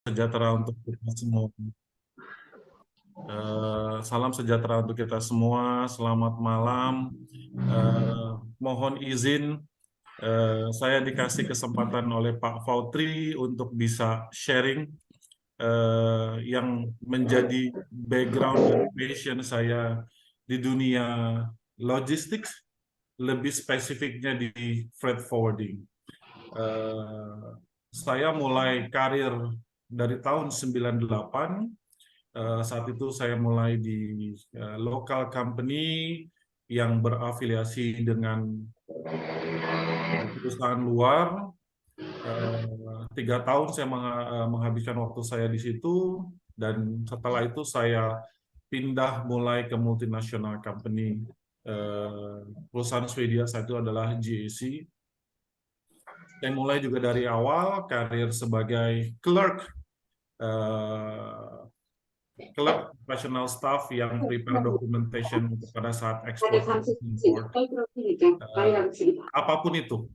Sejahtera untuk kita semua. Salam sejahtera untuk kita semua. Selamat malam. Mohon izin, saya dikasih kesempatan oleh Pak Fautri untuk bisa sharing yang menjadi background dan passion saya di dunia logistik, lebih spesifiknya di freight forwarding. Saya mulai karir dari tahun 98. Saat itu saya mulai di local company yang berafiliasi dengan perusahaan luar. 3 tahun saya menghabiskan waktu saya di situ, dan setelah itu saya pindah mulai ke multinational company. Perusahaan Swedia saat itu adalah GAC. Saya mulai juga dari awal karir sebagai clerk professional staff yang prepare documentation pada saat ekspor import. Apapun itu,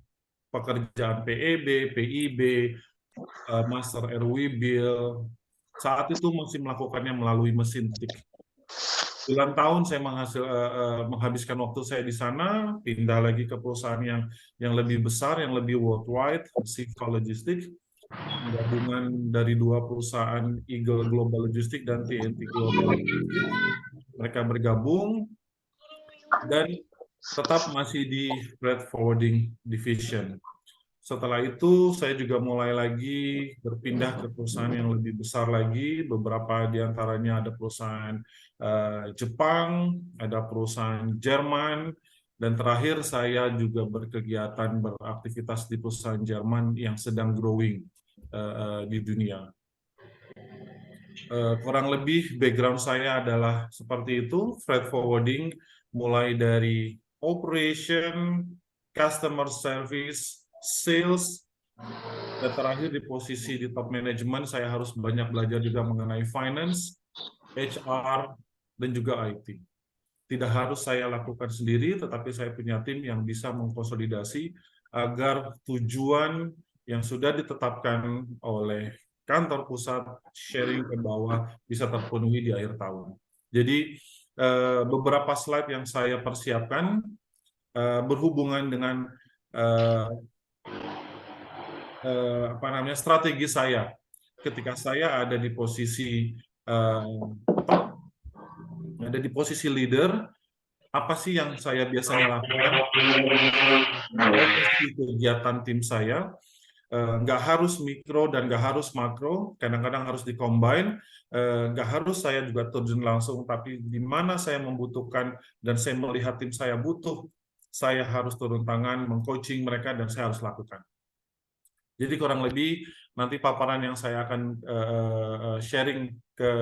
pekerjaan PEB, PIB, Master RW Bill, saat itu masih melakukannya melalui mesin tik. 9 tahun saya menghabiskan waktu saya di sana, pindah lagi ke perusahaan yang lebih besar, yang lebih worldwide, Siva Logistics, gabungan dari 2 perusahaan, Eagle Global Logistics dan TNT Global Logistics. Mereka bergabung dan tetap masih di freight forwarding division. Setelah itu saya juga mulai lagi berpindah ke perusahaan yang lebih besar lagi. Beberapa di antaranya ada perusahaan Jepang, ada perusahaan Jerman, dan terakhir saya juga berkegiatan beraktivitas di perusahaan Jerman yang sedang growing di dunia. Kurang lebih background saya adalah seperti itu, freight forwarding, mulai dari operation, customer service, sales, dan terakhir di posisi di top management saya harus banyak belajar juga mengenai finance, HR, dan juga IT. Tidak harus saya lakukan sendiri, tetapi saya punya tim yang bisa mengkonsolidasi agar tujuan yang sudah ditetapkan oleh kantor pusat sharing ke bawah bisa terpenuhi di akhir tahun. Jadi beberapa slide yang saya persiapkan berhubungan dengan strategi saya ketika saya ada di posisi leader. Apa sih yang saya biasanya lakukan? Kegiatan tim saya nggak harus mikro dan nggak harus makro, kadang-kadang harus dikombin. Nggak harus saya juga terjun langsung, tapi di mana saya membutuhkan dan saya melihat tim saya butuh, saya harus turun tangan, mengcoaching mereka, dan saya harus lakukan. Jadi kurang lebih nanti paparan yang saya akan sharing ke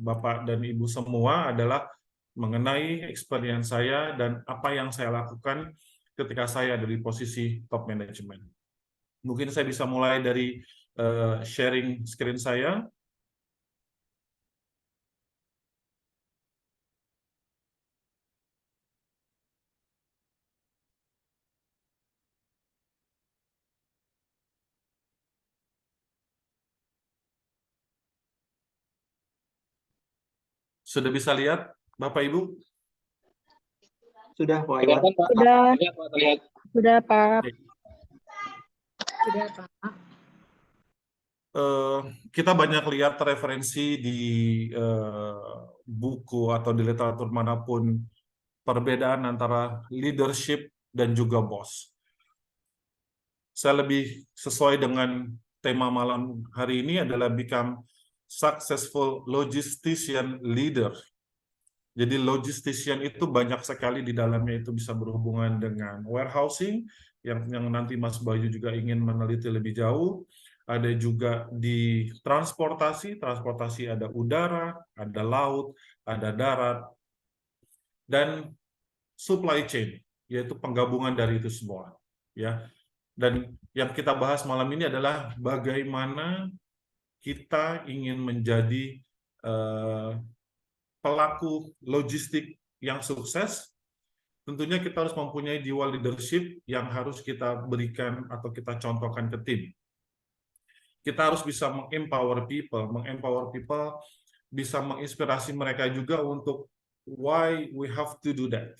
Bapak dan Ibu semua adalah mengenai experience saya dan apa yang saya lakukan ketika saya ada di posisi top management. Mungkin saya bisa mulai dari sharing screen saya. Sudah bisa lihat, Bapak Ibu? Sudah, Pak. Sudah, Pak. Kita banyak lihat referensi di buku atau di literatur manapun perbedaan antara leadership dan juga boss. Saya lebih sesuai dengan tema malam hari ini adalah become successful logistician leader. Jadi logistician itu banyak sekali di dalamnya, itu bisa berhubungan dengan warehousing, yang nanti Mas Bayu juga ingin meneliti lebih jauh. Ada juga di transportasi ada udara, ada laut, ada darat, dan supply chain, yaitu penggabungan dari itu semua. Ya. Dan yang kita bahas malam ini adalah bagaimana kita ingin menjadi pelaku logistik yang sukses. Tentunya kita harus mempunyai jiwa leadership yang harus kita berikan atau kita contohkan ke tim. Kita harus bisa mengempower people bisa menginspirasi mereka juga untuk why we have to do that.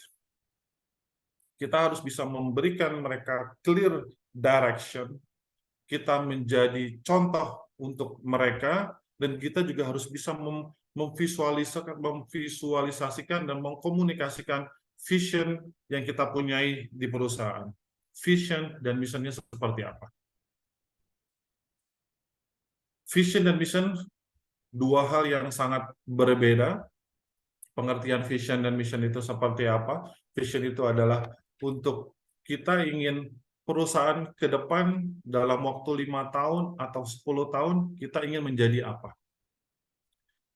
Kita harus bisa memberikan mereka clear direction, kita menjadi contoh untuk mereka, dan kita juga harus bisa memvisualisasikan dan mengkomunikasikan vision yang kita punyai di perusahaan. Vision dan misinya seperti apa? Vision dan mission dua hal yang sangat berbeda. Pengertian vision dan mission itu seperti apa? Vision itu adalah untuk kita ingin perusahaan ke depan dalam waktu 5 tahun atau 10 tahun, kita ingin menjadi apa?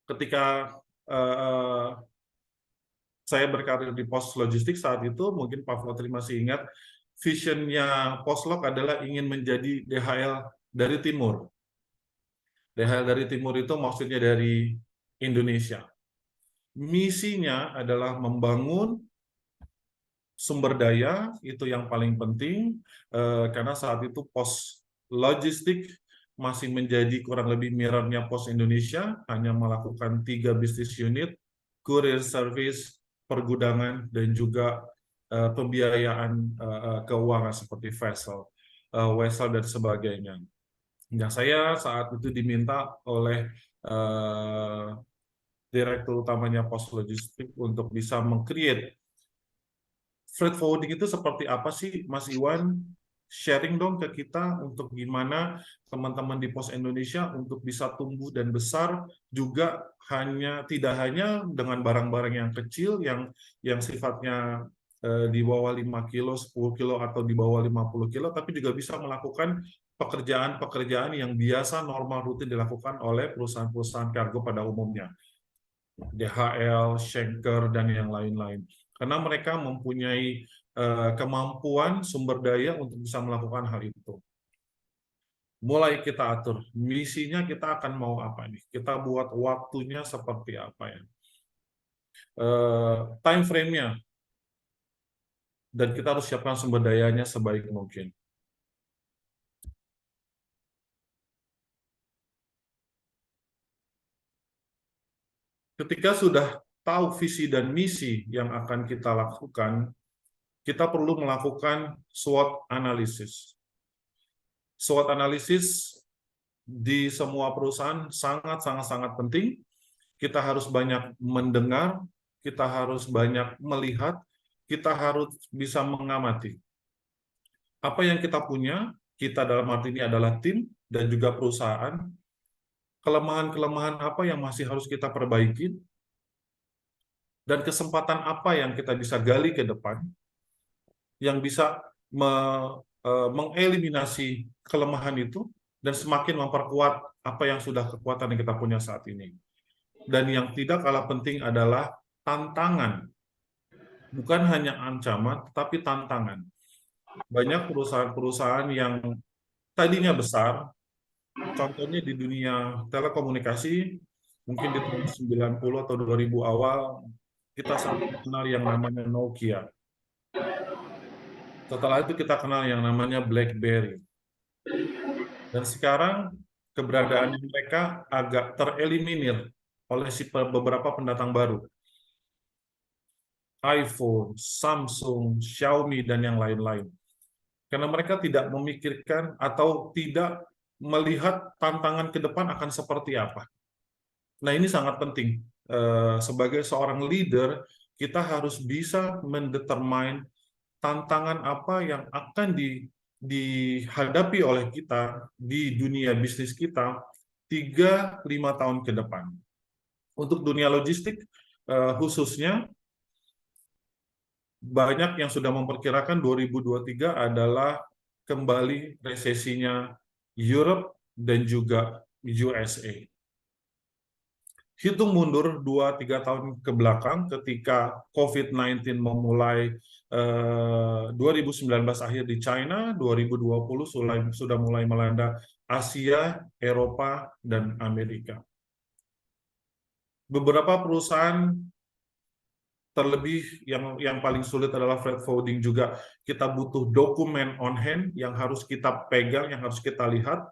Ketika saya berkarir di pos logistik saat itu, mungkin Pak Flotri masih ingat, visionnya Poslog adalah ingin menjadi DHL dari Timur. DHL dari Timur itu maksudnya dari Indonesia. Misinya adalah membangun sumber daya, itu yang paling penting, karena saat itu pos logistik masih menjadi kurang lebih mirror-nya Pos Indonesia, hanya melakukan 3 bisnis unit, courier service, pergudangan, dan juga pembiayaan keuangan seperti vessel, dan sebagainya. Nah, saya saat itu diminta oleh direktur utamanya Pos Logistik untuk bisa meng-create freight forwarding itu seperti apa sih, Mas Iwan? Sharing dong ke kita untuk gimana teman-teman di Pos Indonesia untuk bisa tumbuh dan besar juga tidak hanya dengan barang-barang yang kecil yang sifatnya di bawah 5 kilo, 10 kilo atau di bawah 50 kilo, tapi juga bisa melakukan pekerjaan-pekerjaan yang biasa normal rutin dilakukan oleh perusahaan-perusahaan kargo pada umumnya. DHL, Schenker, dan yang lain-lain. Karena mereka mempunyai kemampuan sumber daya untuk bisa melakukan hal itu. Mulai kita atur, misinya kita akan mau apa nih? Kita buat waktunya seperti apa ya? Time frame-nya, dan kita harus siapkan sumber dayanya sebaik mungkin. Ketika sudah tahu visi dan misi yang akan kita lakukan, kita perlu melakukan SWOT analysis. SWOT analysis di semua perusahaan sangat penting. Kita harus banyak mendengar, kita harus banyak melihat, kita harus bisa mengamati. Apa yang kita punya, kita dalam arti ini adalah tim dan juga perusahaan, kelemahan-kelemahan apa yang masih harus kita perbaiki, dan kesempatan apa yang kita bisa gali ke depan, yang bisa mengeliminasi kelemahan itu, dan semakin memperkuat apa yang sudah kekuatan yang kita punya saat ini. Dan yang tidak kalah penting adalah tantangan. Bukan hanya ancaman, tetapi tantangan. Banyak perusahaan-perusahaan yang tadinya besar, contohnya di dunia telekomunikasi, mungkin di tahun 90 atau 2000 awal, kita sangat kenal yang namanya Nokia. Setelah itu kita kenal yang namanya BlackBerry. Dan sekarang keberadaan mereka agak tereliminir oleh beberapa pendatang baru. iPhone, Samsung, Xiaomi, dan yang lain-lain. Karena mereka tidak memikirkan atau tidak melihat tantangan ke depan akan seperti apa. Nah, ini sangat penting. Sebagai seorang leader, kita harus bisa mendetermine tantangan apa yang akan dihadapi oleh kita di dunia bisnis kita 3-5 tahun ke depan. Untuk dunia logistik khususnya, banyak yang sudah memperkirakan 2023 adalah kembali resesinya Europe dan juga USA. Hitung mundur 2-3 tahun ke belakang ketika COVID-19 memulai 2019 akhir di China, 2020 sudah mulai melanda Asia, Eropa, dan Amerika. Beberapa perusahaan, terlebih yang paling sulit adalah freight forwarding juga, kita butuh dokumen on hand yang harus kita pegang, yang harus kita lihat.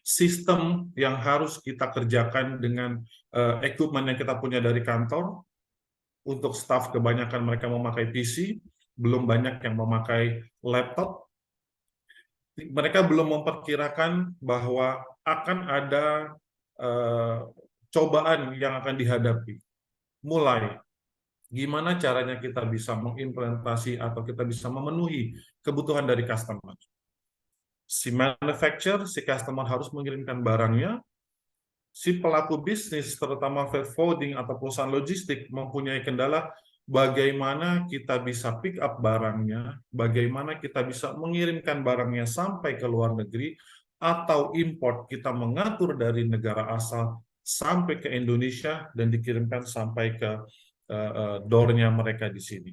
sistem yang harus kita kerjakan dengan equipment yang kita punya dari kantor. Untuk staff kebanyakan mereka memakai PC, belum banyak yang memakai laptop. Mereka belum memperkirakan bahwa akan ada cobaan yang akan dihadapi. Mulai gimana caranya kita bisa mengimplementasi atau kita bisa memenuhi kebutuhan dari customer. Si manufacturer, si customer harus mengirimkan barangnya, si pelaku bisnis, terutama freight forwarding atau perusahaan logistik, mempunyai kendala bagaimana kita bisa pick up barangnya, bagaimana kita bisa mengirimkan barangnya sampai ke luar negeri, atau import kita mengatur dari negara asal sampai ke Indonesia dan dikirimkan sampai ke door-nya mereka di sini.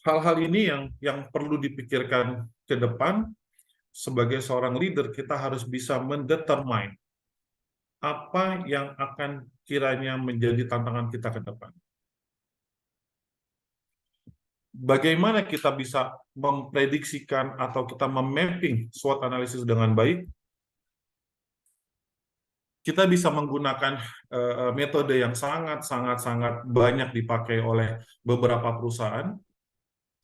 Hal-hal ini yang perlu dipikirkan ke depan. Sebagai seorang leader, kita harus bisa mendetermine apa yang akan kiranya menjadi tantangan kita ke depan. Bagaimana kita bisa memprediksikan atau kita memapping SWOT analisis dengan baik? Kita bisa menggunakan metode yang sangat banyak dipakai oleh beberapa perusahaan.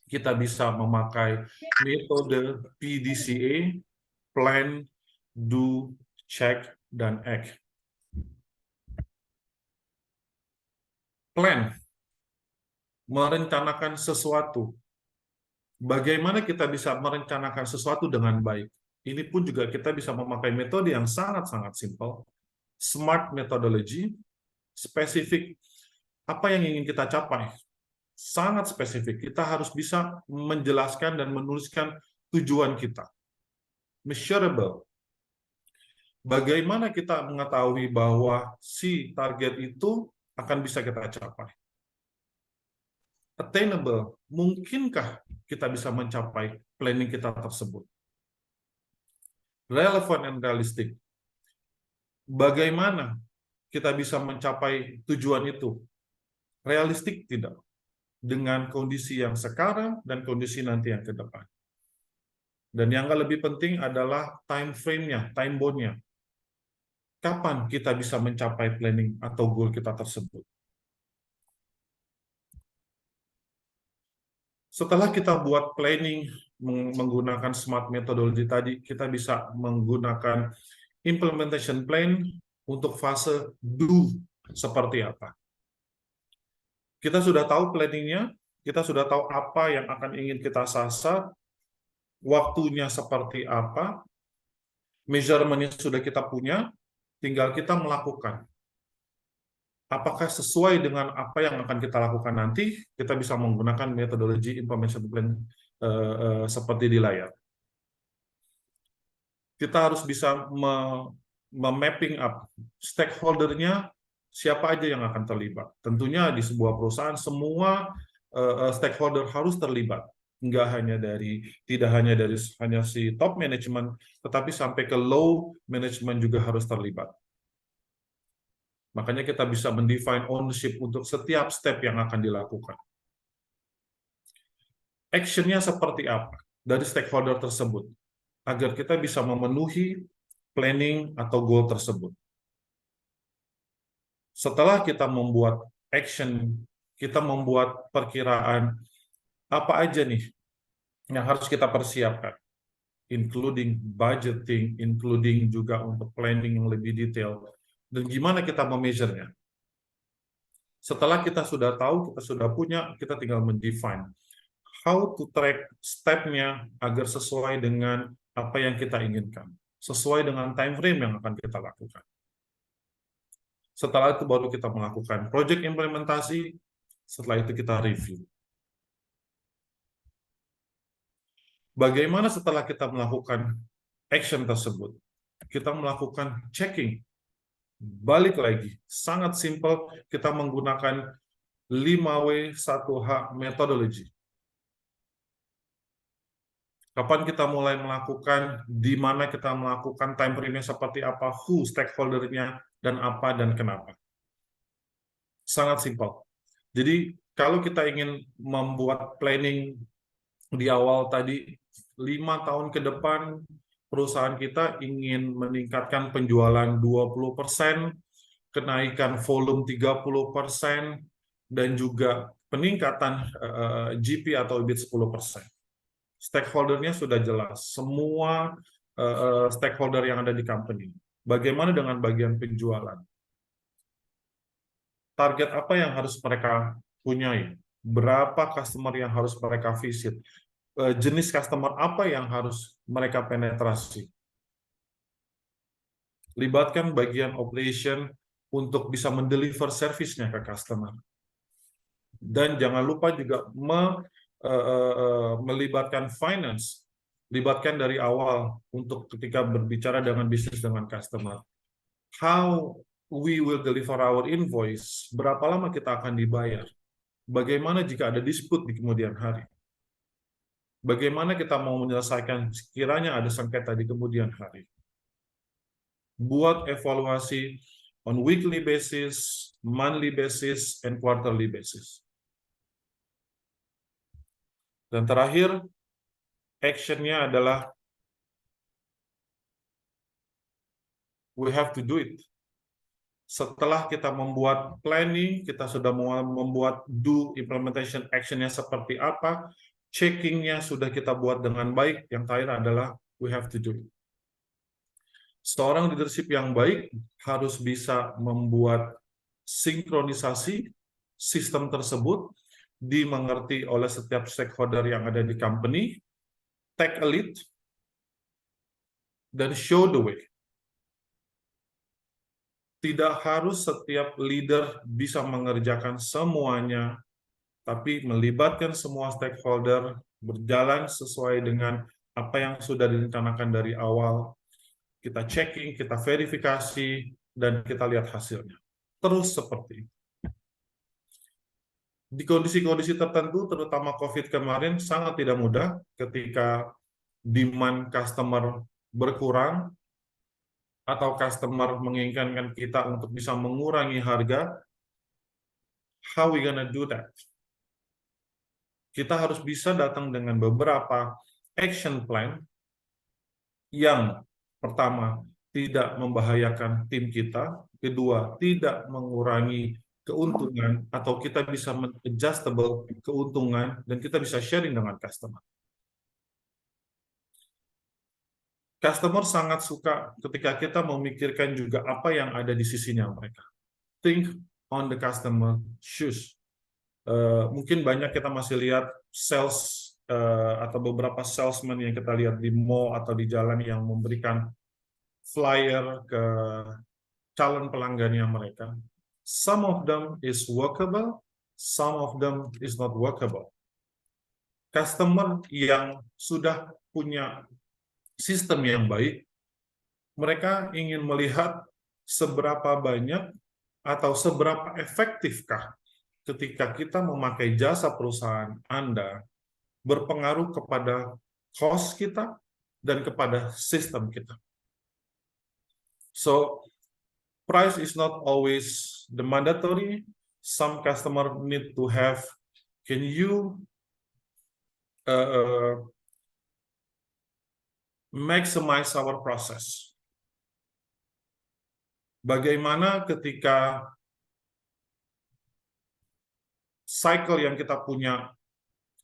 Kita bisa memakai metode PDCA, Plan, Do, Check, dan Act. Plan, merencanakan sesuatu. Bagaimana kita bisa merencanakan sesuatu dengan baik? Ini pun juga kita bisa memakai metode yang sangat-sangat simpel. Smart methodology, spesifik. Apa yang ingin kita capai? Sangat spesifik. Kita harus bisa menjelaskan dan menuliskan tujuan kita. Measurable. Bagaimana kita mengetahui bahwa si target itu akan bisa kita capai? Attainable, mungkinkah kita bisa mencapai planning kita tersebut? Relevant and realistic, bagaimana kita bisa mencapai tujuan itu? Realistik tidak? Dengan kondisi yang sekarang dan kondisi nanti yang ke depan. Dan yang lebih penting adalah time frame-nya, time bound-nya. Kapan kita bisa mencapai planning atau goal kita tersebut? Setelah kita buat planning menggunakan smart methodology tadi, kita bisa menggunakan implementation plan untuk fase do seperti apa. Kita sudah tahu planningnya, kita sudah tahu apa yang akan ingin kita sasar, waktunya seperti apa, measurement-nya sudah kita punya, tinggal kita melakukan. Apakah sesuai dengan apa yang akan kita lakukan nanti, kita bisa menggunakan metodologi implementation plan seperti di layar. Kita harus bisa memapping up stakeholder-nya, siapa aja yang akan terlibat. Tentunya di sebuah perusahaan semua stakeholder harus terlibat. Tidak hanya dari si top management, tetapi sampai ke low management juga harus terlibat. Makanya kita bisa mendefine ownership untuk setiap step yang akan dilakukan. Action-nya seperti apa dari stakeholder tersebut, agar kita bisa memenuhi planning atau goal tersebut. Setelah kita membuat action, kita membuat perkiraan apa aja nih yang harus kita persiapkan, including budgeting, including juga untuk planning yang lebih detail, dan gimana kita memeasure-nya. Setelah kita sudah tahu, kita sudah punya, kita tinggal mendefine how to track step-nya agar sesuai dengan apa yang kita inginkan, sesuai dengan time frame yang akan kita lakukan. Setelah itu baru kita melakukan project implementasi, setelah itu kita review. Bagaimana setelah kita melakukan action tersebut? Kita melakukan checking. Balik lagi, sangat simpel, kita menggunakan 5W 1H methodology. Kapan kita mulai melakukan, di mana kita melakukan, time frame-nya seperti apa, who, stakeholder-nya, dan apa dan kenapa. Sangat simpel. Jadi, kalau kita ingin membuat planning di awal tadi, 5 tahun ke depan, perusahaan kita ingin meningkatkan penjualan 20%, kenaikan volume 30%, dan juga peningkatan GP atau EBIT 10%. Stakeholder-nya sudah jelas, semua stakeholder yang ada di company. Bagaimana dengan bagian penjualan? Target apa yang harus mereka punyai? Berapa customer yang harus mereka visit? Jenis customer apa yang harus mereka penetrasi? Libatkan bagian operation untuk bisa mendeliver service-nya ke customer. Dan jangan lupa juga melibatkan finance, libatkan dari awal untuk ketika berbicara dengan bisnis dengan customer. How we will deliver our invoice, berapa lama kita akan dibayar, bagaimana jika ada dispute di kemudian hari, bagaimana kita mau menyelesaikan sekiranya ada sengketa di kemudian hari. Buat evaluasi on weekly basis, monthly basis, and quarterly basis. Dan terakhir, action-nya adalah we have to do it. Setelah kita membuat planning, kita sudah membuat do implementation action-nya seperti apa, checking-nya sudah kita buat dengan baik, yang terakhir adalah we have to do it. Seorang leadership yang baik harus bisa membuat sinkronisasi sistem tersebut, dimengerti oleh setiap stakeholder yang ada di company, take a lead, dan show the way. Tidak harus setiap leader bisa mengerjakan semuanya, tapi melibatkan semua stakeholder, berjalan sesuai dengan apa yang sudah direncanakan dari awal. Kita checking, kita verifikasi, dan kita lihat hasilnya. Terus seperti itu. Di kondisi-kondisi tertentu, terutama COVID kemarin, sangat tidak mudah ketika demand customer berkurang, atau customer menginginkan kita untuk bisa mengurangi harga. How we gonna do that? Kita harus bisa datang dengan beberapa action plan yang pertama, tidak membahayakan tim kita, kedua, tidak mengurangi keuntungan, atau kita bisa adjustable keuntungan, dan kita bisa sharing dengan customer. Customer sangat suka ketika kita memikirkan juga apa yang ada di sisinya mereka. Think on the customer shoes. Mungkin banyak kita masih lihat sales atau beberapa salesman yang kita lihat di mall atau di jalan yang memberikan flyer ke calon pelanggannya mereka. Some of them is workable, some of them is not workable. Customer yang sudah punya sistem yang baik, mereka ingin melihat seberapa banyak atau seberapa efektifkah ketika kita memakai jasa perusahaan Anda berpengaruh kepada cost kita dan kepada sistem kita. So, price is not always the mandatory. Some customer need to have, can you maximize our process? Bagaimana ketika cycle yang kita punya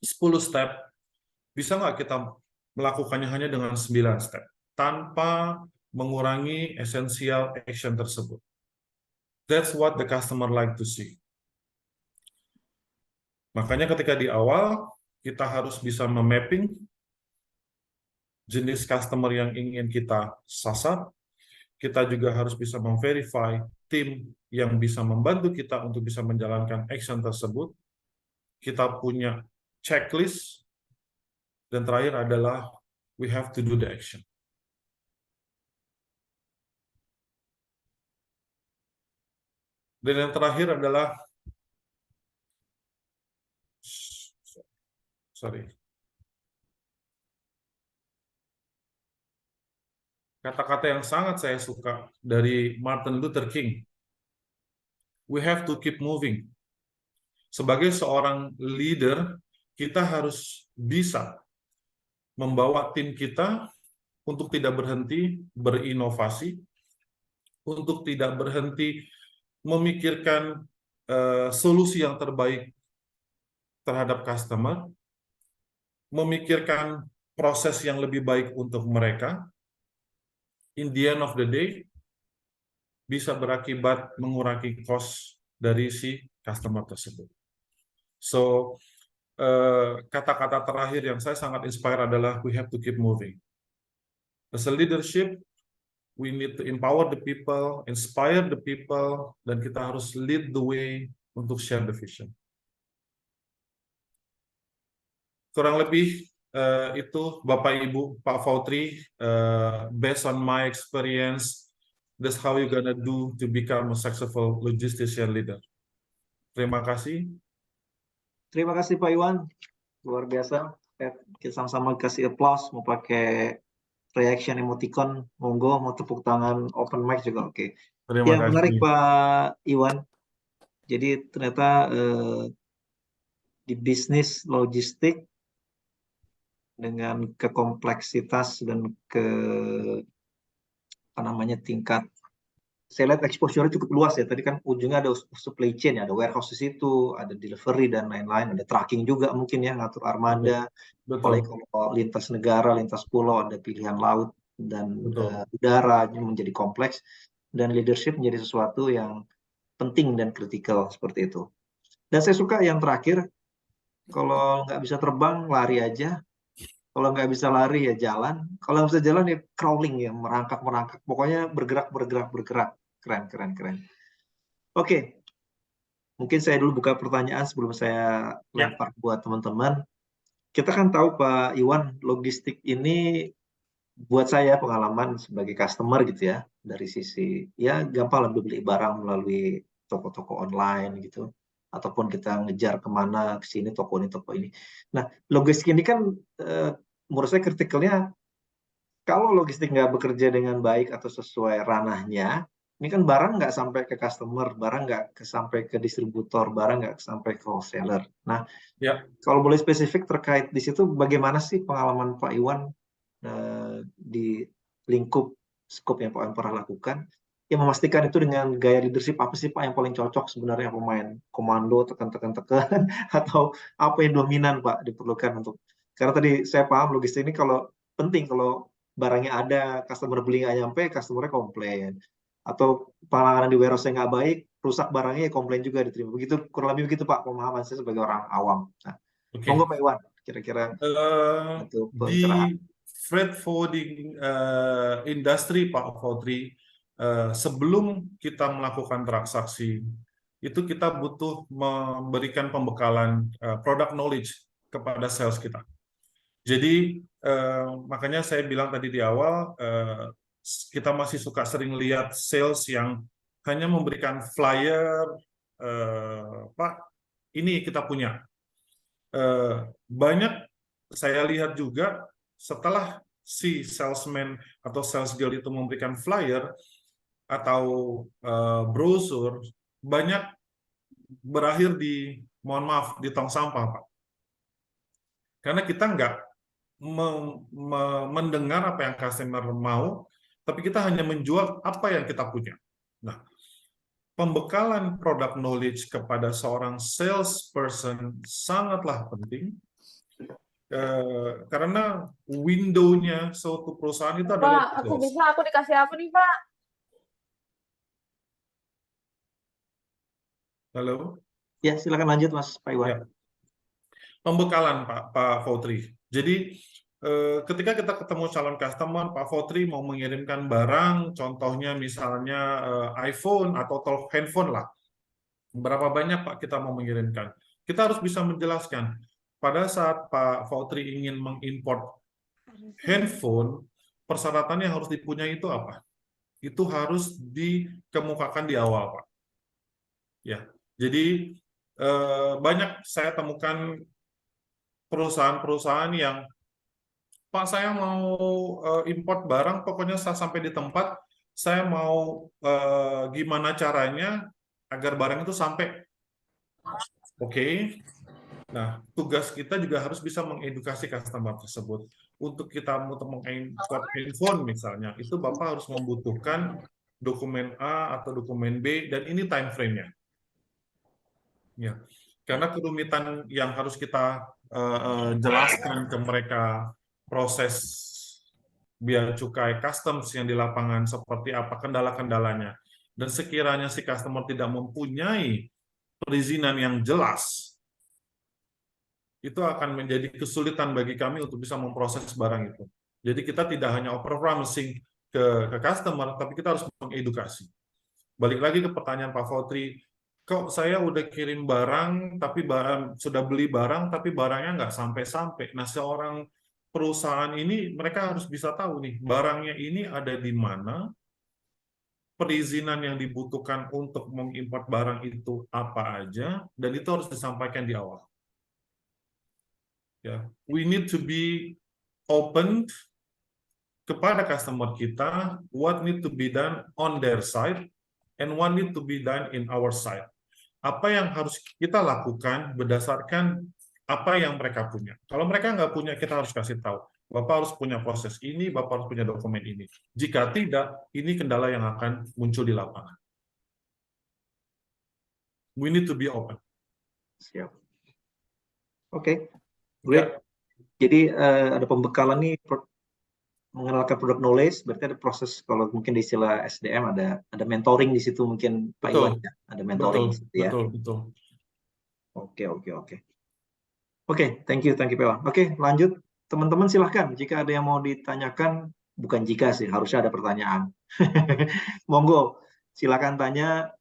10 step, bisa nggak kita melakukannya hanya dengan 9 step, tanpa mengurangi essential action tersebut? That's what the customer like to see. Makanya ketika di awal, kita harus bisa memapping jenis customer yang ingin kita sasar. Kita juga harus bisa memverify tim yang bisa membantu kita untuk bisa menjalankan action tersebut. Kita punya checklist, dan terakhir adalah we have to do the action. Dan yang terakhir adalah kata-kata yang sangat saya suka dari Martin Luther King. We have to keep moving. Sebagai seorang leader, kita harus bisa membawa tim kita untuk tidak berhenti berinovasi, untuk tidak berhenti memikirkan solusi yang terbaik terhadap customer, memikirkan proses yang lebih baik untuk mereka. In the end of the day, bisa berakibat mengurangi cost dari si customer tersebut. So, kata-kata terakhir yang saya sangat inspire adalah we have to keep moving. As a leadership, we need to empower the people, inspire the people, dan kita harus lead the way untuk share the vision. Kurang lebih itu Bapak Ibu, Pak Fautri, based on my experience, that's how you gonna do to become a successful logistician leader. Terima kasih. Terima kasih Pak Iwan, luar biasa. Kita sama-sama kasih applause, mau pakai reaction emoticon, monggo, mau tepuk tangan open mic juga oke. Terima Ya, kasih. menarik Pak Iwan. Jadi ternyata di bisnis logistik dengan kekompleksitas dan tingkat, saya lihat exposure cukup luas ya. Tadi kan ujungnya ada supply chain ya, ada warehouse di situ, ada delivery dan lain-lain, ada tracking juga mungkin ya, ngatur armada. Apalagi kalau lintas negara, lintas pulau, ada pilihan laut dan udara, menjadi kompleks, dan leadership menjadi sesuatu yang penting dan kritikal seperti itu. Dan saya suka yang terakhir, kalau nggak bisa terbang, lari aja. Kalau nggak bisa lari ya jalan. Kalau nggak bisa jalan ya crawling ya, merangkak. Pokoknya bergerak. Keren. Oke, mungkin saya dulu buka pertanyaan sebelum saya lempar buat teman-teman. Kita kan tahu Pak Iwan, logistik ini buat saya pengalaman sebagai customer gitu ya, dari sisi ya gampang lah beli barang melalui toko-toko online gitu, ataupun kita ngejar kemana, ke sini, toko ini. Nah, logistik ini kan menurut saya kritikalnya, kalau logistik nggak bekerja dengan baik atau sesuai ranahnya, ini kan barang nggak sampai ke customer, barang nggak sampai ke distributor, barang nggak sampai ke wholesaler. Nah, kalau boleh spesifik terkait di situ, bagaimana sih pengalaman Pak Iwan di lingkup skop yang Pak Iwan pernah lakukan, yang memastikan itu dengan gaya leadership apa sih Pak yang paling cocok sebenarnya, pemain komando, tekan, atau apa yang dominan Pak diperlukan untuk, karena tadi saya paham logistik ini kalau penting, kalau barangnya ada, customer beli nggak nyampe, customernya komplain. Atau penanganan di warehouse yang nggak baik, rusak barangnya ya komplain juga diterima. Begitu, kurang lebih begitu Pak pemahaman saya sebagai orang awam. Nah, monggo Pak Iwan, kira-kira itu pencerahan. Di freight forwarding industri Pak Fautri, sebelum kita melakukan transaksi, itu kita butuh memberikan pembekalan product knowledge kepada sales kita. Jadi makanya saya bilang tadi di awal, kita masih suka sering lihat sales yang hanya memberikan flyer, Pak, ini kita punya. Banyak saya lihat juga setelah si salesman atau sales girl itu memberikan flyer atau brosur, banyak berakhir di, mohon maaf, di tong sampah, Pak. Karena kita nggak mendengar apa yang customer mau, tapi kita hanya menjual apa yang kita punya. Nah, pembekalan product knowledge kepada seorang salesperson sangatlah penting, karena window-nya suatu perusahaan itu adalah Pak, aku dikasih apa nih, Pak? Halo? Ya, silakan lanjut Mas Pak Iwan. Ya. Pembekalan Pak Fautri. Jadi ketika kita ketemu calon customer, Pak Fautri mau mengirimkan barang, contohnya misalnya iPhone atau handphone lah. Berapa banyak Pak kita mau mengirimkan? Kita harus bisa menjelaskan. Pada saat Pak Fautri ingin mengimport handphone, persyaratan yang harus dipunyai itu apa? Itu harus dikemukakan di awal, Pak. Ya, jadi banyak saya temukan perusahaan-perusahaan yang, Pak, saya mau import barang, pokoknya saya sampai di tempat, saya mau gimana caranya agar barang itu sampai. Oke. Nah, tugas kita juga harus bisa mengedukasi customer tersebut. untuk kita mengimport handphone misalnya, itu Bapak harus membutuhkan dokumen A atau dokumen B, dan ini time frame-nya. Ya, karena kerumitan yang harus kita jelaskan ke mereka, proses bea cukai customs yang di lapangan seperti apa, kendala-kendalanya. Dan sekiranya si customer tidak mempunyai perizinan yang jelas, itu akan menjadi kesulitan bagi kami untuk bisa memproses barang itu. Jadi kita tidak hanya over promising ke customer, tapi kita harus mengedukasi. Balik lagi ke pertanyaan Pak Fautri, kok saya udah kirim barang, tapi sudah beli barang, tapi barangnya nggak sampai-sampai. Nah, seorang perusahaan ini, mereka harus bisa tahu nih, barangnya ini ada di mana, perizinan yang dibutuhkan untuk mengimport barang itu apa aja, dan itu harus disampaikan di awal. Ya, we need to be open kepada customer kita, what need to be done on their side, and what need to be done in our side. Apa yang harus kita lakukan berdasarkan apa yang mereka punya. Kalau mereka nggak punya, kita harus kasih tahu. Bapak harus punya proses ini, Bapak harus punya dokumen ini. Jika tidak, ini kendala yang akan muncul di lapangan. We need to be open. Siap. Oke. Great. Jadi ada pembekalan nih mengenalkan produk knowledge, berarti ada proses, kalau mungkin di istilah SDM ada mentoring di situ mungkin Pak Iwan ya, ada mentoring di situ ya. Betul. Oke, thank you Pak Iwan. Oke, lanjut teman-teman, silahkan jika ada yang mau ditanyakan, bukan jika sih, harusnya ada pertanyaan. Monggo, silakan tanya.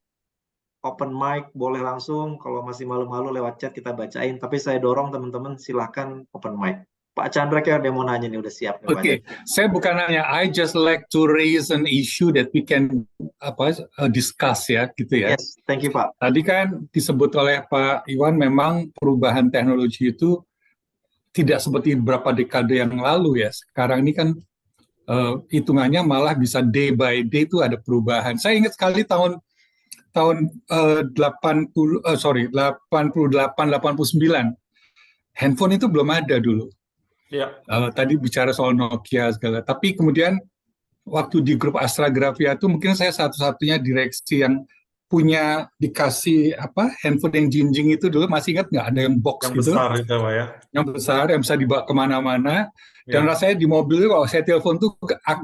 Open mic, boleh langsung. Kalau masih malu-malu lewat chat kita bacain. Tapi saya dorong teman-teman silahkan open mic. Pak Chandra kayak ada yang mau nanya nih, udah siap. Oke, saya bukan nanya. I just like to raise an issue that we can discuss ya, gitu ya. Yes, thank you Pak. Tadi kan disebut oleh Pak Iwan, memang perubahan teknologi itu tidak seperti beberapa dekade yang lalu ya. Sekarang ini kan hitungannya malah bisa day by day itu ada perubahan. Saya ingat sekali tahun 88, 89, handphone itu belum ada dulu. Ya. Tadi bicara soal Nokia segala, tapi kemudian waktu di grup Astragrafia itu mungkin saya satu-satunya direksi yang punya dikasih handphone yang jinjing itu dulu, masih ingat nggak, ada yang box yang gitu, besar itu Pak ya, yang besar yang bisa dibawa kemana-mana. Dan rasanya di mobil kalau saya telepon tuh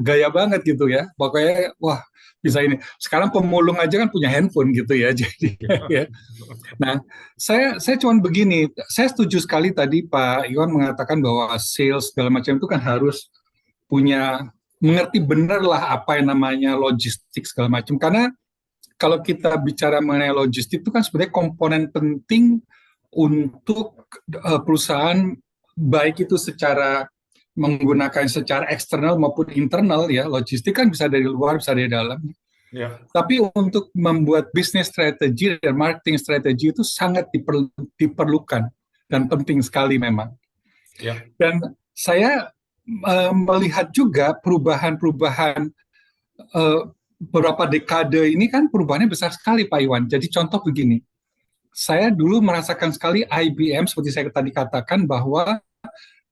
gaya banget gitu ya, pokoknya wah bisa ini. Sekarang pemulung aja kan punya handphone gitu ya, jadi ya. Nah, saya cuman begini, saya setuju sekali tadi Pak Iwan mengatakan bahwa sales segala macam itu kan harus punya, mengerti benar lah apa yang namanya logistik segala macam. Karena kalau kita bicara mengenai logistik itu kan sebenarnya komponen penting untuk perusahaan, baik itu secara menggunakan secara eksternal maupun internal ya. Logistik kan bisa dari luar, bisa dari dalam. Ya. Tapi untuk membuat bisnis strategi dan marketing strategi itu sangat diperlukan dan penting sekali memang. Ya. Dan saya melihat juga perubahan-perubahan beberapa dekade ini kan perubahannya besar sekali Pak Iwan. Jadi contoh begini, saya dulu merasakan sekali IBM seperti saya tadi katakan bahwa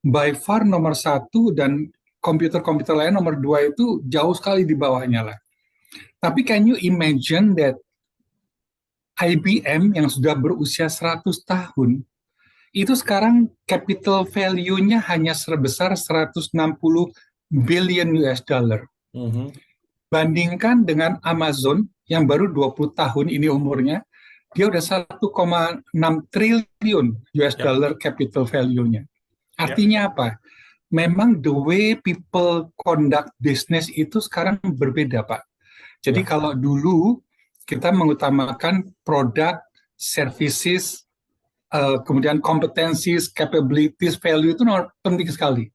by far nomor 1 dan komputer-komputer lain nomor 2 itu jauh sekali di bawahnya lah. Tapi can you imagine that IBM yang sudah berusia 100 tahun, itu sekarang capital value-nya hanya sebesar 160 billion US dollar. Bandingkan dengan Amazon yang baru 20 tahun ini umurnya, dia udah 1,6 triliun US dollar capital value-nya. Artinya apa? Memang the way people conduct business itu sekarang berbeda, Pak. Jadi kalau dulu kita mengutamakan produk, services, kemudian competencies, capabilities, value itu penting sekali.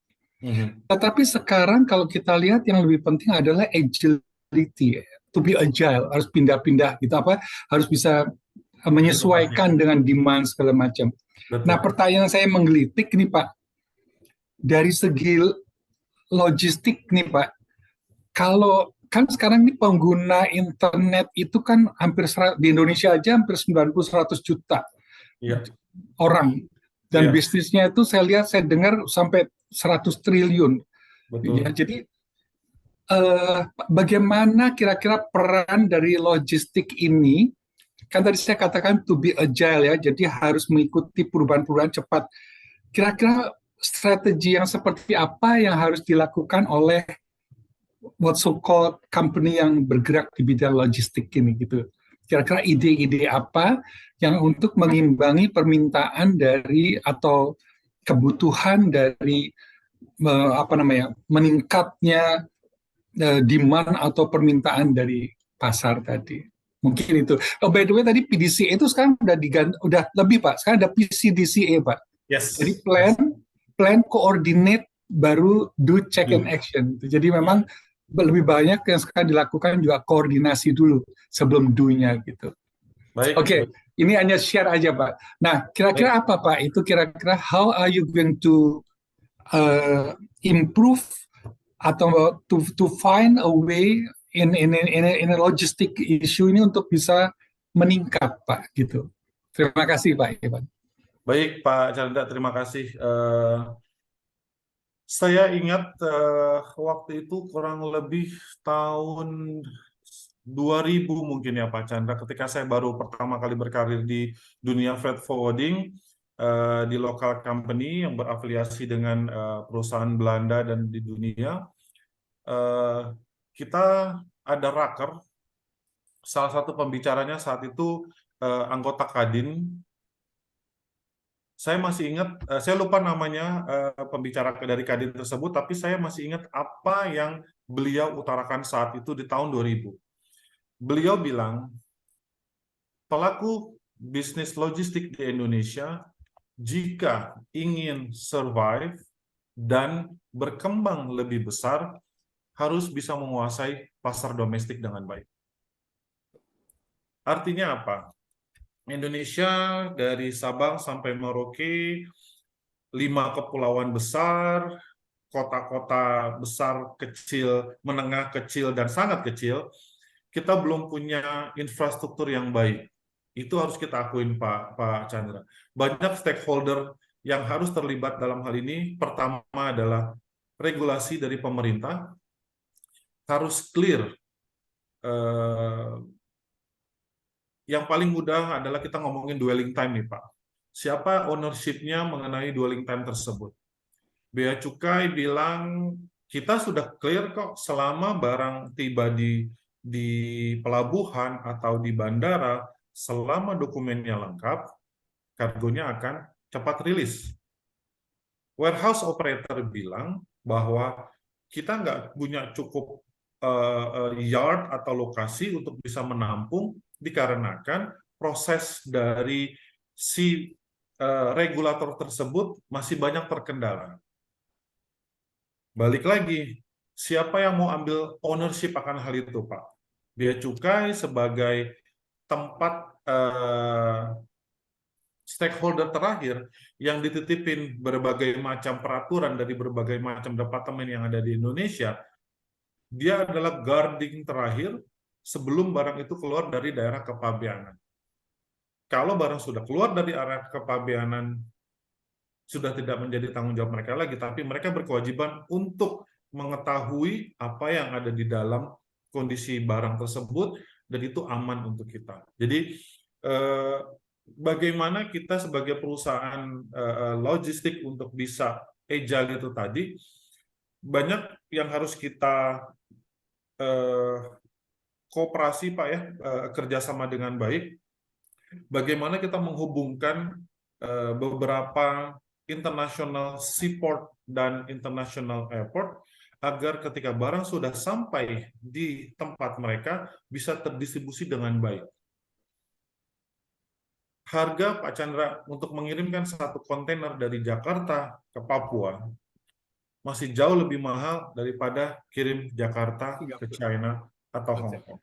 Tetapi sekarang kalau kita lihat yang lebih penting adalah agility, to be agile, harus pindah-pindah gitu, harus bisa menyesuaikan dengan demand segala macam. Betul. Nah, pertanyaan saya menggelitik nih Pak, dari segi logistik nih Pak, kalau kan sekarang ini pengguna internet itu kan hampir di Indonesia aja hampir 90-100 juta orang, dan bisnisnya itu saya lihat, saya dengar sampai 100 triliun. Betul. Ya, jadi bagaimana kira-kira peran dari logistik ini? Kan tadi saya katakan to be agile ya, jadi harus mengikuti perubahan-perubahan cepat. Kira-kira strategi yang seperti apa yang harus dilakukan oleh what so called company yang bergerak di bidang logistik ini gitu? Kira-kira ide-ide apa yang untuk mengimbangi permintaan dari atau kebutuhan dari meningkatnya demand atau permintaan dari pasar tadi. Mungkin itu. Oh, by the way tadi PDCA itu sekarang udah diganti, udah lebih Pak. Sekarang ada PCDCA Pak. Yes. Jadi plan, coordinate, baru do check and action. Jadi memang lebih banyak yang sekarang dilakukan juga koordinasi dulu sebelum do-nya gitu. Baik. Oke, ini hanya share aja Pak. Nah, kira-kira apa Pak? Itu kira-kira how are you going to improve atau to find a way in a logistic issue ini untuk bisa meningkat Pak gitu. Terima kasih Pak Ivan. Baik Pak Chandra, terima kasih. Saya ingat waktu itu kurang lebih tahun 2000 mungkin ya Pak Chandra, ketika saya baru pertama kali berkarir di dunia freight forwarding, di local company yang berafiliasi dengan perusahaan Belanda dan di dunia, kita ada raker, salah satu pembicaranya saat itu anggota Kadin. Saya masih ingat, saya lupa namanya pembicara dari Kadin tersebut, tapi saya masih ingat apa yang beliau utarakan saat itu di tahun 2000. Beliau bilang, pelaku bisnis logistik di Indonesia jika ingin survive dan berkembang lebih besar, harus bisa menguasai pasar domestik dengan baik. Artinya apa? Indonesia dari Sabang sampai Merauke, 5 kepulauan besar, kota-kota besar, kecil, menengah, kecil, dan sangat kecil, kita belum punya infrastruktur yang baik. Itu harus kita akuin Pak Chandra. Banyak stakeholder yang harus terlibat dalam hal ini. Pertama adalah regulasi dari pemerintah, harus clear. Yang paling mudah adalah kita ngomongin dwelling time nih Pak. Siapa ownership-nya mengenai dwelling time tersebut? Bea Cukai bilang kita sudah clear kok selama barang tiba di pelabuhan atau di bandara, selama dokumennya lengkap, kargonya akan cepat rilis. Warehouse operator bilang bahwa kita nggak punya cukup yard atau lokasi untuk bisa menampung, dikarenakan proses dari si regulator tersebut masih banyak terkendala. Balik lagi, siapa yang mau ambil ownership akan hal itu, Pak? Bea Cukai sebagai tempat stakeholder terakhir yang dititipin berbagai macam peraturan dari berbagai macam departemen yang ada di Indonesia, dia adalah guarding terakhir sebelum barang itu keluar dari daerah kepabeanan. Kalau barang sudah keluar dari area kepabeanan, sudah tidak menjadi tanggung jawab mereka lagi, tapi mereka berkewajiban untuk mengetahui apa yang ada di dalam kondisi barang tersebut, dan itu aman untuk kita. Jadi, bagaimana kita sebagai perusahaan logistik untuk bisa agile itu tadi, banyak yang harus kita kooperasi Pak ya, kerjasama dengan baik. Bagaimana kita menghubungkan beberapa international seaport dan international airport agar ketika barang sudah sampai di tempat mereka bisa terdistribusi dengan baik. Harga Pak Chandra untuk mengirimkan satu kontainer dari Jakarta ke Papua masih jauh lebih mahal daripada kirim Jakarta ke China atau Hong Kong.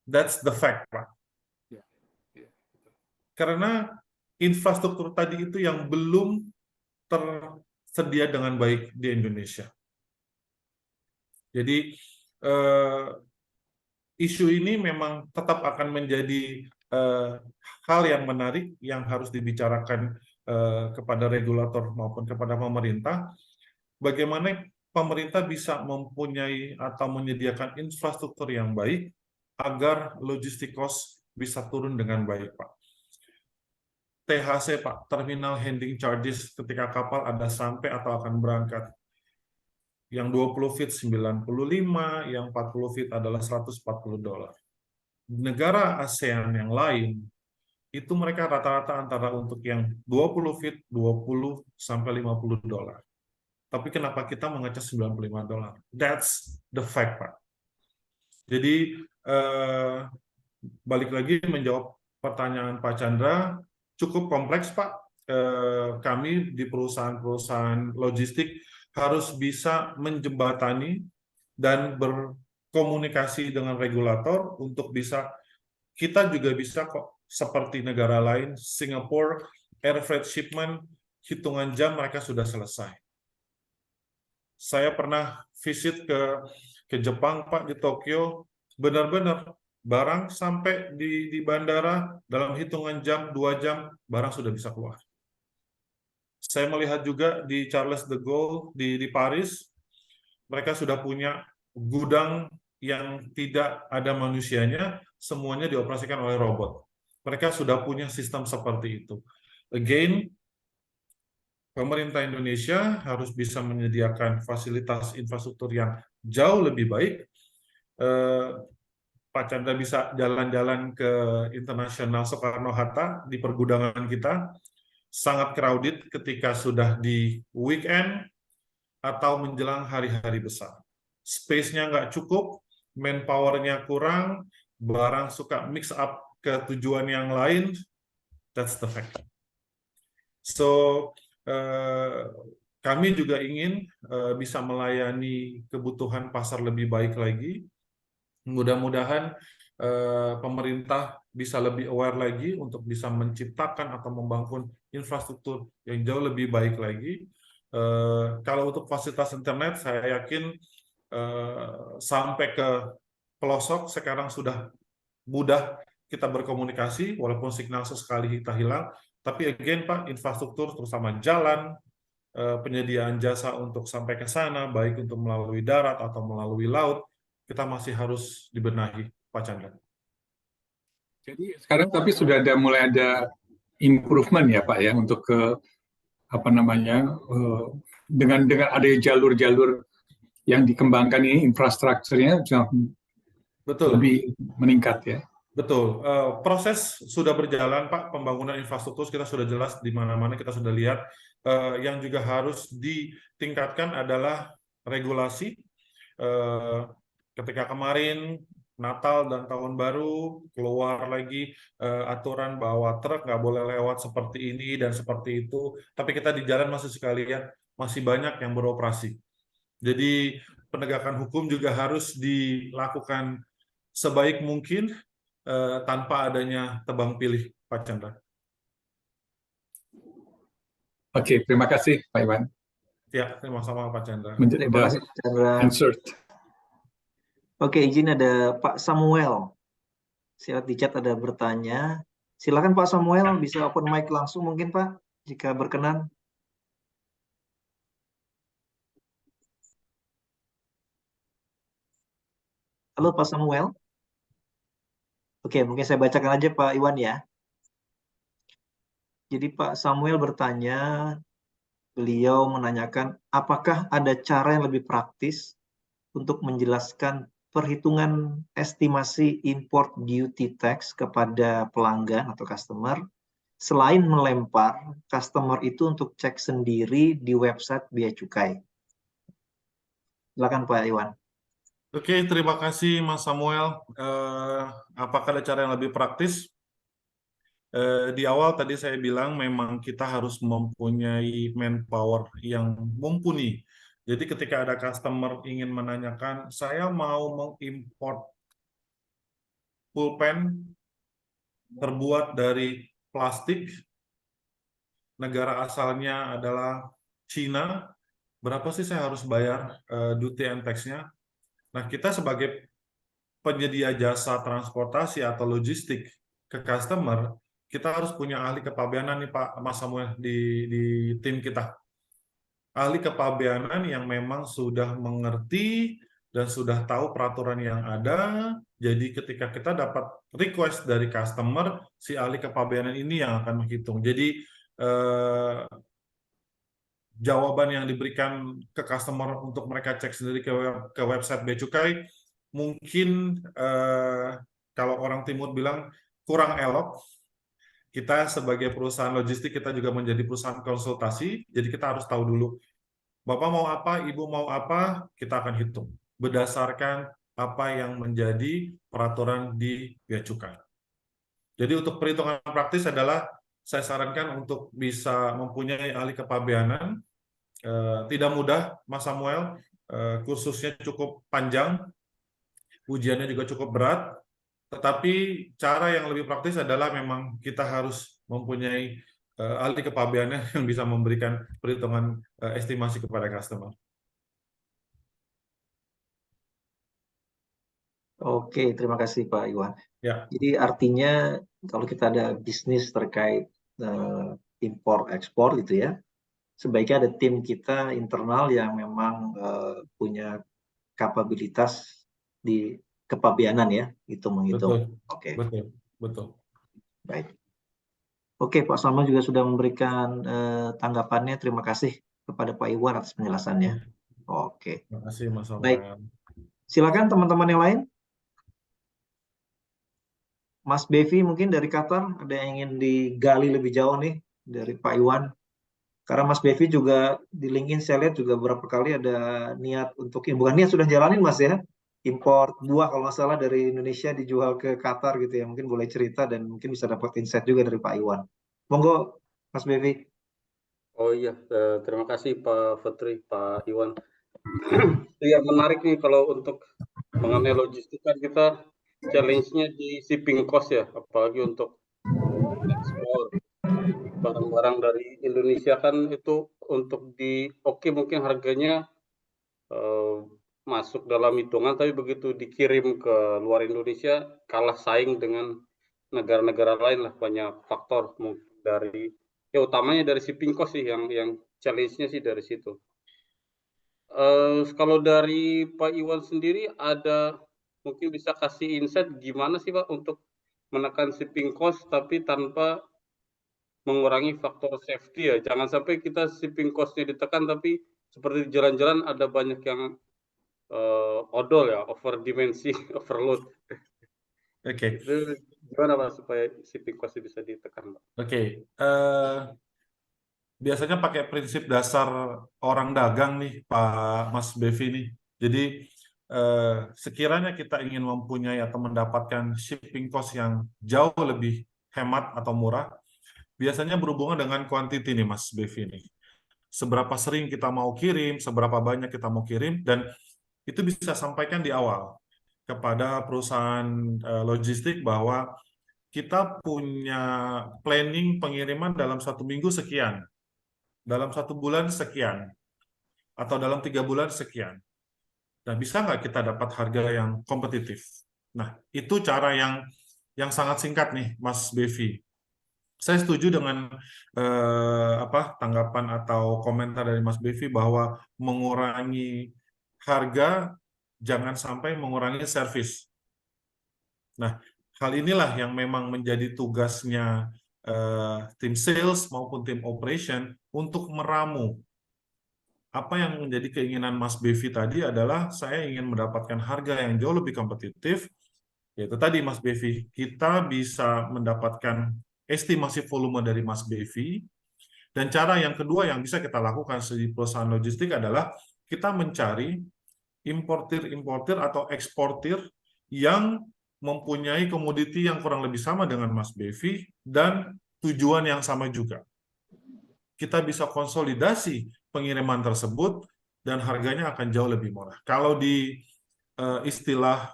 That's the fact, Pak. Karena infrastruktur tadi itu yang belum tersedia dengan baik di Indonesia. Jadi isu ini memang tetap akan menjadi hal yang menarik yang harus dibicarakan kepada regulator maupun kepada pemerintah. bagaimana pemerintah bisa mempunyai atau menyediakan infrastruktur yang baik agar logistik cost bisa turun dengan baik, Pak. THC, Pak, Terminal Handling Charges, ketika kapal ada sampai atau akan berangkat. Yang 20 feet 95, yang 40 feet adalah $140. Negara ASEAN yang lain, itu mereka rata-rata antara untuk yang 20 feet, 20 sampai $50. Tapi kenapa kita mengecas $95? That's the fact, Pak. Jadi, balik lagi menjawab pertanyaan Pak Chandra, cukup kompleks, Pak. Kami di perusahaan-perusahaan logistik harus bisa menjembatani dan berkomunikasi dengan regulator untuk bisa, kita juga bisa kok seperti negara lain, Singapore, air freight shipment, hitungan jam mereka sudah selesai. Saya pernah visit ke Jepang, Pak, di Tokyo, benar-benar barang sampai di bandara dalam hitungan jam, 2 jam, barang sudah bisa keluar. Saya melihat juga di Charles de Gaulle di Paris, mereka sudah punya gudang yang tidak ada manusianya, semuanya dioperasikan oleh robot. Mereka sudah punya sistem seperti itu. Again, pemerintah Indonesia harus bisa menyediakan fasilitas infrastruktur yang jauh lebih baik. Pak Chandra bisa jalan-jalan ke Internasional Soekarno-Hatta di pergudangan kita, sangat crowded ketika sudah di weekend atau menjelang hari-hari besar. Space-nya nggak cukup, manpower-nya kurang, barang suka mix up ke tujuan yang lain, that's the fact. So, kami juga ingin bisa melayani kebutuhan pasar lebih baik lagi. Mudah-mudahan pemerintah bisa lebih aware lagi untuk bisa menciptakan atau membangun infrastruktur yang jauh lebih baik lagi. Kalau untuk fasilitas internet, saya yakin sampai ke pelosok sekarang sudah mudah kita berkomunikasi, walaupun signal sesekali kita hilang. Tapi again, Pak, infrastruktur terutama jalan, penyediaan jasa untuk sampai ke sana, baik untuk melalui darat atau melalui laut, kita masih harus dibenahi, Pak Chandra. Jadi sekarang tapi sudah mulai ada improvement ya Pak ya untuk ke apa namanya dengan ada jalur-jalur yang dikembangkan ini infrastrukturnya Betul. lebih meningkat ya. Betul, proses sudah berjalan, Pak. Pembangunan infrastruktur kita sudah jelas di mana-mana, kita sudah lihat. Yang juga harus ditingkatkan adalah regulasi. Ketika kemarin Natal dan Tahun Baru keluar lagi aturan bahwa truk nggak boleh lewat seperti ini dan seperti itu, tapi kita di jalan masih sekalian masih banyak yang beroperasi. Jadi penegakan hukum juga harus dilakukan sebaik mungkin tanpa adanya tebang pilih, Pak Chandra. Oke, terima kasih Pak Iwan. Ya, terima-sama Pak Chandra. Terima kasih Pak Chandra. Answered. Oke, izin ada Pak Samuel. Silakan di chat ada bertanya. Silakan Pak Samuel, bisa open mic langsung mungkin Pak, jika berkenan. Halo Pak Samuel. Oke, mungkin saya bacakan aja Pak Iwan ya. Jadi Pak Samuel bertanya, beliau menanyakan apakah ada cara yang lebih praktis untuk menjelaskan perhitungan estimasi import duty tax kepada pelanggan atau customer selain melempar customer itu untuk cek sendiri di website Bea Cukai. Silakan Pak Iwan. Oke, terima kasih Mas Samuel. Apakah ada cara yang lebih praktis? Di awal tadi saya bilang memang kita harus mempunyai manpower yang mumpuni. Jadi ketika ada customer ingin menanyakan, saya mau mengimport pulpen terbuat dari plastik, negara asalnya adalah Cina, berapa sih saya harus bayar duty and tax-nya? Nah, kita sebagai penyedia jasa transportasi atau logistik ke customer, kita harus punya ahli kepabeanan nih Pak Mas Samuel di tim kita. ahli kepabeanan yang memang sudah mengerti dan sudah tahu peraturan yang ada. Jadi ketika kita dapat request dari customer, si ahli kepabeanan ini yang akan menghitung. Jadi jawaban yang diberikan ke customer untuk mereka cek sendiri ke website Bea Cukai mungkin kalau orang Timur bilang kurang elok. Kita sebagai perusahaan logistik, kita juga menjadi perusahaan konsultasi, jadi kita harus tahu dulu Bapak mau apa, Ibu mau apa, kita akan hitung berdasarkan apa yang menjadi peraturan di Bea Cukai. Jadi untuk perhitungan praktis adalah saya sarankan untuk bisa mempunyai ahli kepabeanan. Tidak mudah, Mas Samuel. Kursusnya cukup panjang, ujiannya juga cukup berat. Tetapi cara yang lebih praktis adalah memang kita harus mempunyai ahli kepabeanan yang bisa memberikan perhitungan estimasi kepada customer. Oke, terima kasih Pak Iwan. Ya, Jadi artinya kalau kita ada bisnis terkait impor ekspor gitu ya, sebaiknya ada tim kita internal yang memang punya kapabilitas di kepabeanan ya, menghitung. betul, Oke, betul, betul. baik. Oke, Pak Samuel juga sudah memberikan tanggapannya. Terima kasih kepada Pak Iwan atas penjelasannya. Oke, Terima kasih, Mas baik. Samuel. Silakan teman-teman yang lain. Mas Bevi mungkin dari Qatar ada yang ingin digali lebih jauh nih dari Pak Iwan. Karena Mas Bevi juga di LinkedIn saya lihat juga beberapa kali ada niat untuk, bukan niat, sudah jalanin Mas ya, impor buah kalau nggak salah dari Indonesia dijual ke Qatar gitu ya. Mungkin boleh cerita dan mungkin bisa dapat insight juga dari Pak Iwan. Monggo Mas Bevi. Oh iya, terima kasih Pak Fetri, Pak Iwan. Iya, menarik nih kalau untuk mengenai logistik kan kita challenge-nya di shipping cost ya, apalagi untuk ekspor barang-barang dari Indonesia kan itu untuk mungkin harganya masuk dalam hitungan, tapi begitu dikirim ke luar Indonesia kalah saing dengan negara-negara lain lah, banyak faktor dari utamanya dari shipping cost sih yang challenge-nya sih dari situ. Kalau dari Pak Iwan sendiri ada mungkin bisa kasih insight gimana sih Pak untuk menekan shipping cost tapi tanpa mengurangi faktor safety ya. Jangan sampai kita shipping cost-nya ditekan tapi seperti di jalan-jalan ada banyak yang odol ya, over dimensi, overload. Oke. Itu gimana Pak supaya shipping cost-nya bisa ditekan Pak? Oke. Biasanya pakai prinsip dasar orang dagang nih, Pak Mas Bevi nih. Jadi sekiranya kita ingin mempunyai atau mendapatkan shipping cost yang jauh lebih hemat atau murah, biasanya berhubungan dengan quantity nih Mas Bevi nih. Seberapa sering kita mau kirim, seberapa banyak kita mau kirim, dan itu bisa sampaikan di awal kepada perusahaan logistik bahwa kita punya planning pengiriman dalam 1 minggu sekian, dalam 1 bulan sekian, atau dalam 3 bulan sekian. Nah, bisa nggak kita dapat harga yang kompetitif? Nah, itu cara yang sangat singkat nih, Mas Bevi. Saya setuju dengan tanggapan atau komentar dari Mas Bevi bahwa mengurangi harga jangan sampai mengurangi servis. Nah, hal inilah yang memang menjadi tugasnya tim sales maupun tim operation untuk meramu. Apa yang menjadi keinginan Mas Bevi tadi adalah saya ingin mendapatkan harga yang jauh lebih kompetitif. Yaitu tadi Mas Bevi, kita bisa mendapatkan estimasi volume dari Mas Bevi. Dan cara yang kedua yang bisa kita lakukan di perusahaan logistik adalah kita mencari importir-importir atau eksportir yang mempunyai komoditi yang kurang lebih sama dengan Mas Bevi dan tujuan yang sama juga. Kita bisa konsolidasi pengiriman tersebut dan harganya akan jauh lebih murah. Kalau di istilah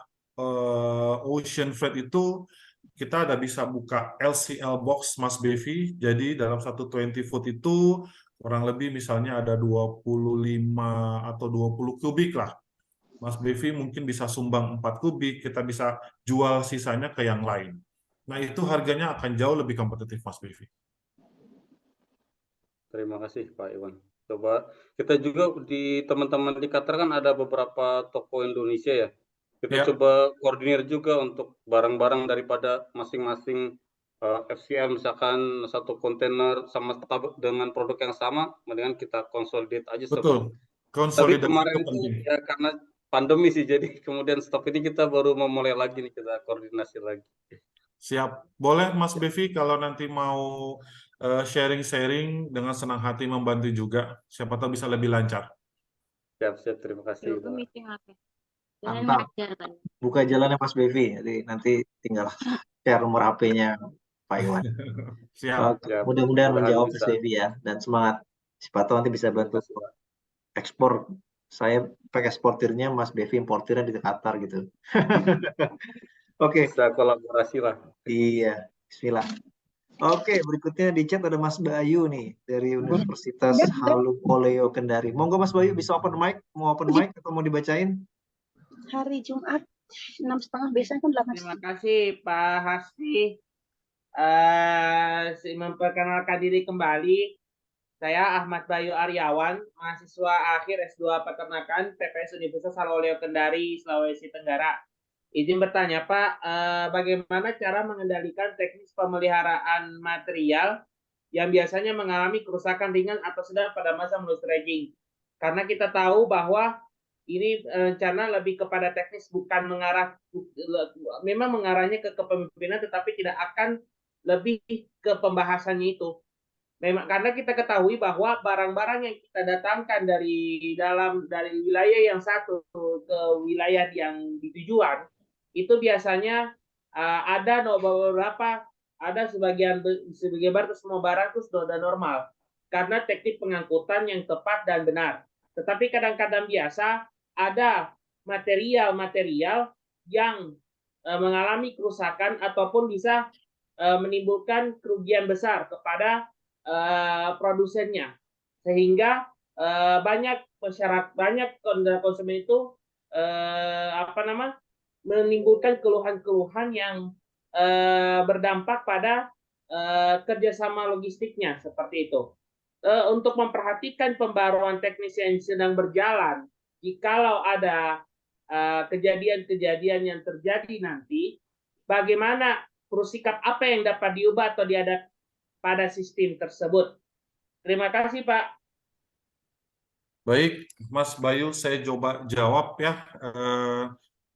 ocean freight itu kita ada bisa buka LCL box Mas Bevi. Jadi dalam satu 20 foot itu kurang lebih misalnya ada 25 atau 20 kubik lah. Mas Bevi mungkin bisa sumbang 4 kubik, kita bisa jual sisanya ke yang lain. Nah, itu harganya akan jauh lebih kompetitif, Mas Bevi. Terima kasih Pak Iwan. Coba kita juga di teman-teman di Qatar kan ada beberapa toko Indonesia ya. Kita Ya, coba koordinir juga untuk barang-barang daripada masing-masing FCM, misalkan satu kontainer sama dengan produk yang sama, mendingan kita konsolidate aja semua. betul. Tapi Konsolidasi itu kemarin itu penting. ya karena pandemi sih, jadi kemudian stop ini kita baru memulai lagi nih, kita koordinasi lagi. Siap. Boleh Mas Bevi kalau nanti mau sharing-sharing dengan senang hati membantu juga. Siapa tahu bisa lebih lancar. Siap-siap, terima kasih. Itu Pak. meeting apa? Jangan Mantap. ngajar kan. Buka jalannya Mas Bevi. Jadi nanti tinggal share nomor HP-nya Pak Iwan. Siap. Oke, Siap, mudah-mudahan mudah-mudahan menjawab Mas bisa. Bevi ya. Dan semangat. Siapa tahu nanti bisa Terima bantu kasih, Pak. ekspor. Saya pakai eksportirnya, Mas Bevi importirnya di Qatar gitu. Oke, Bisa kolaborasi lah. iya. Bismillah. Oke, berikutnya di chat ada Mas Bayu nih dari Universitas Halu Oleo Kendari. Monggo Mas Bayu bisa open mic, mau open mic atau mau dibacain? Hari Jumat 6:30 biasanya kan 8. Terima kasih Pak Hasbi. Memperkenalkan diri kembali. Saya Ahmad Bayu Aryawan, mahasiswa akhir S2 Peternakan PPS Universitas Halu Oleo Kendari, Sulawesi Tenggara. Izin bertanya Pak, bagaimana cara mengendalikan teknis pemeliharaan material yang biasanya mengalami kerusakan ringan atau sedang pada masa menuju staging? Karena kita tahu bahwa ini rencana lebih kepada teknis, bukan memang mengarahnya ke kepemimpinan, tetapi tidak akan lebih ke pembahasannya itu. Memang karena kita ketahui bahwa barang-barang yang kita datangkan dari wilayah yang satu ke wilayah yang ditujuan itu biasanya ada beberapa, ada sebagian besar semua barang itu sudah normal karena teknik pengangkutan yang tepat dan benar. Tetapi kadang-kadang biasa ada material-material yang mengalami kerusakan ataupun bisa menimbulkan kerugian besar kepada produsennya, sehingga banyak konsumen itu menimbulkan keluhan-keluhan yang berdampak pada kerjasama logistiknya seperti itu. Untuk memperhatikan pembaruan teknis yang sedang berjalan, jikalau ada kejadian-kejadian yang terjadi nanti, bagaimana sikap apa yang dapat diubah atau diadakan pada sistem tersebut. Terima kasih, Pak. Baik, Mas Bayu, saya coba jawab ya.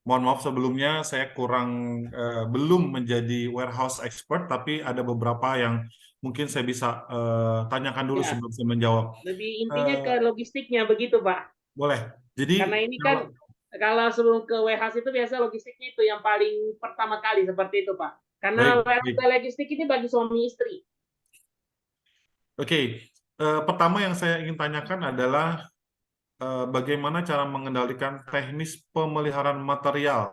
Mohon maaf sebelumnya, saya belum menjadi warehouse expert, tapi ada beberapa yang mungkin saya bisa tanyakan dulu Ya. sebelum saya menjawab. Lebih intinya ke logistiknya begitu, Pak. Boleh. Jadi Karena ini kan kalau sebelum ke warehouse itu biasa logistiknya itu yang paling pertama kali seperti itu, Pak. Karena logistik ini bagi suami istri. Oke. Pertama yang saya ingin tanyakan adalah bagaimana cara mengendalikan teknis pemeliharaan material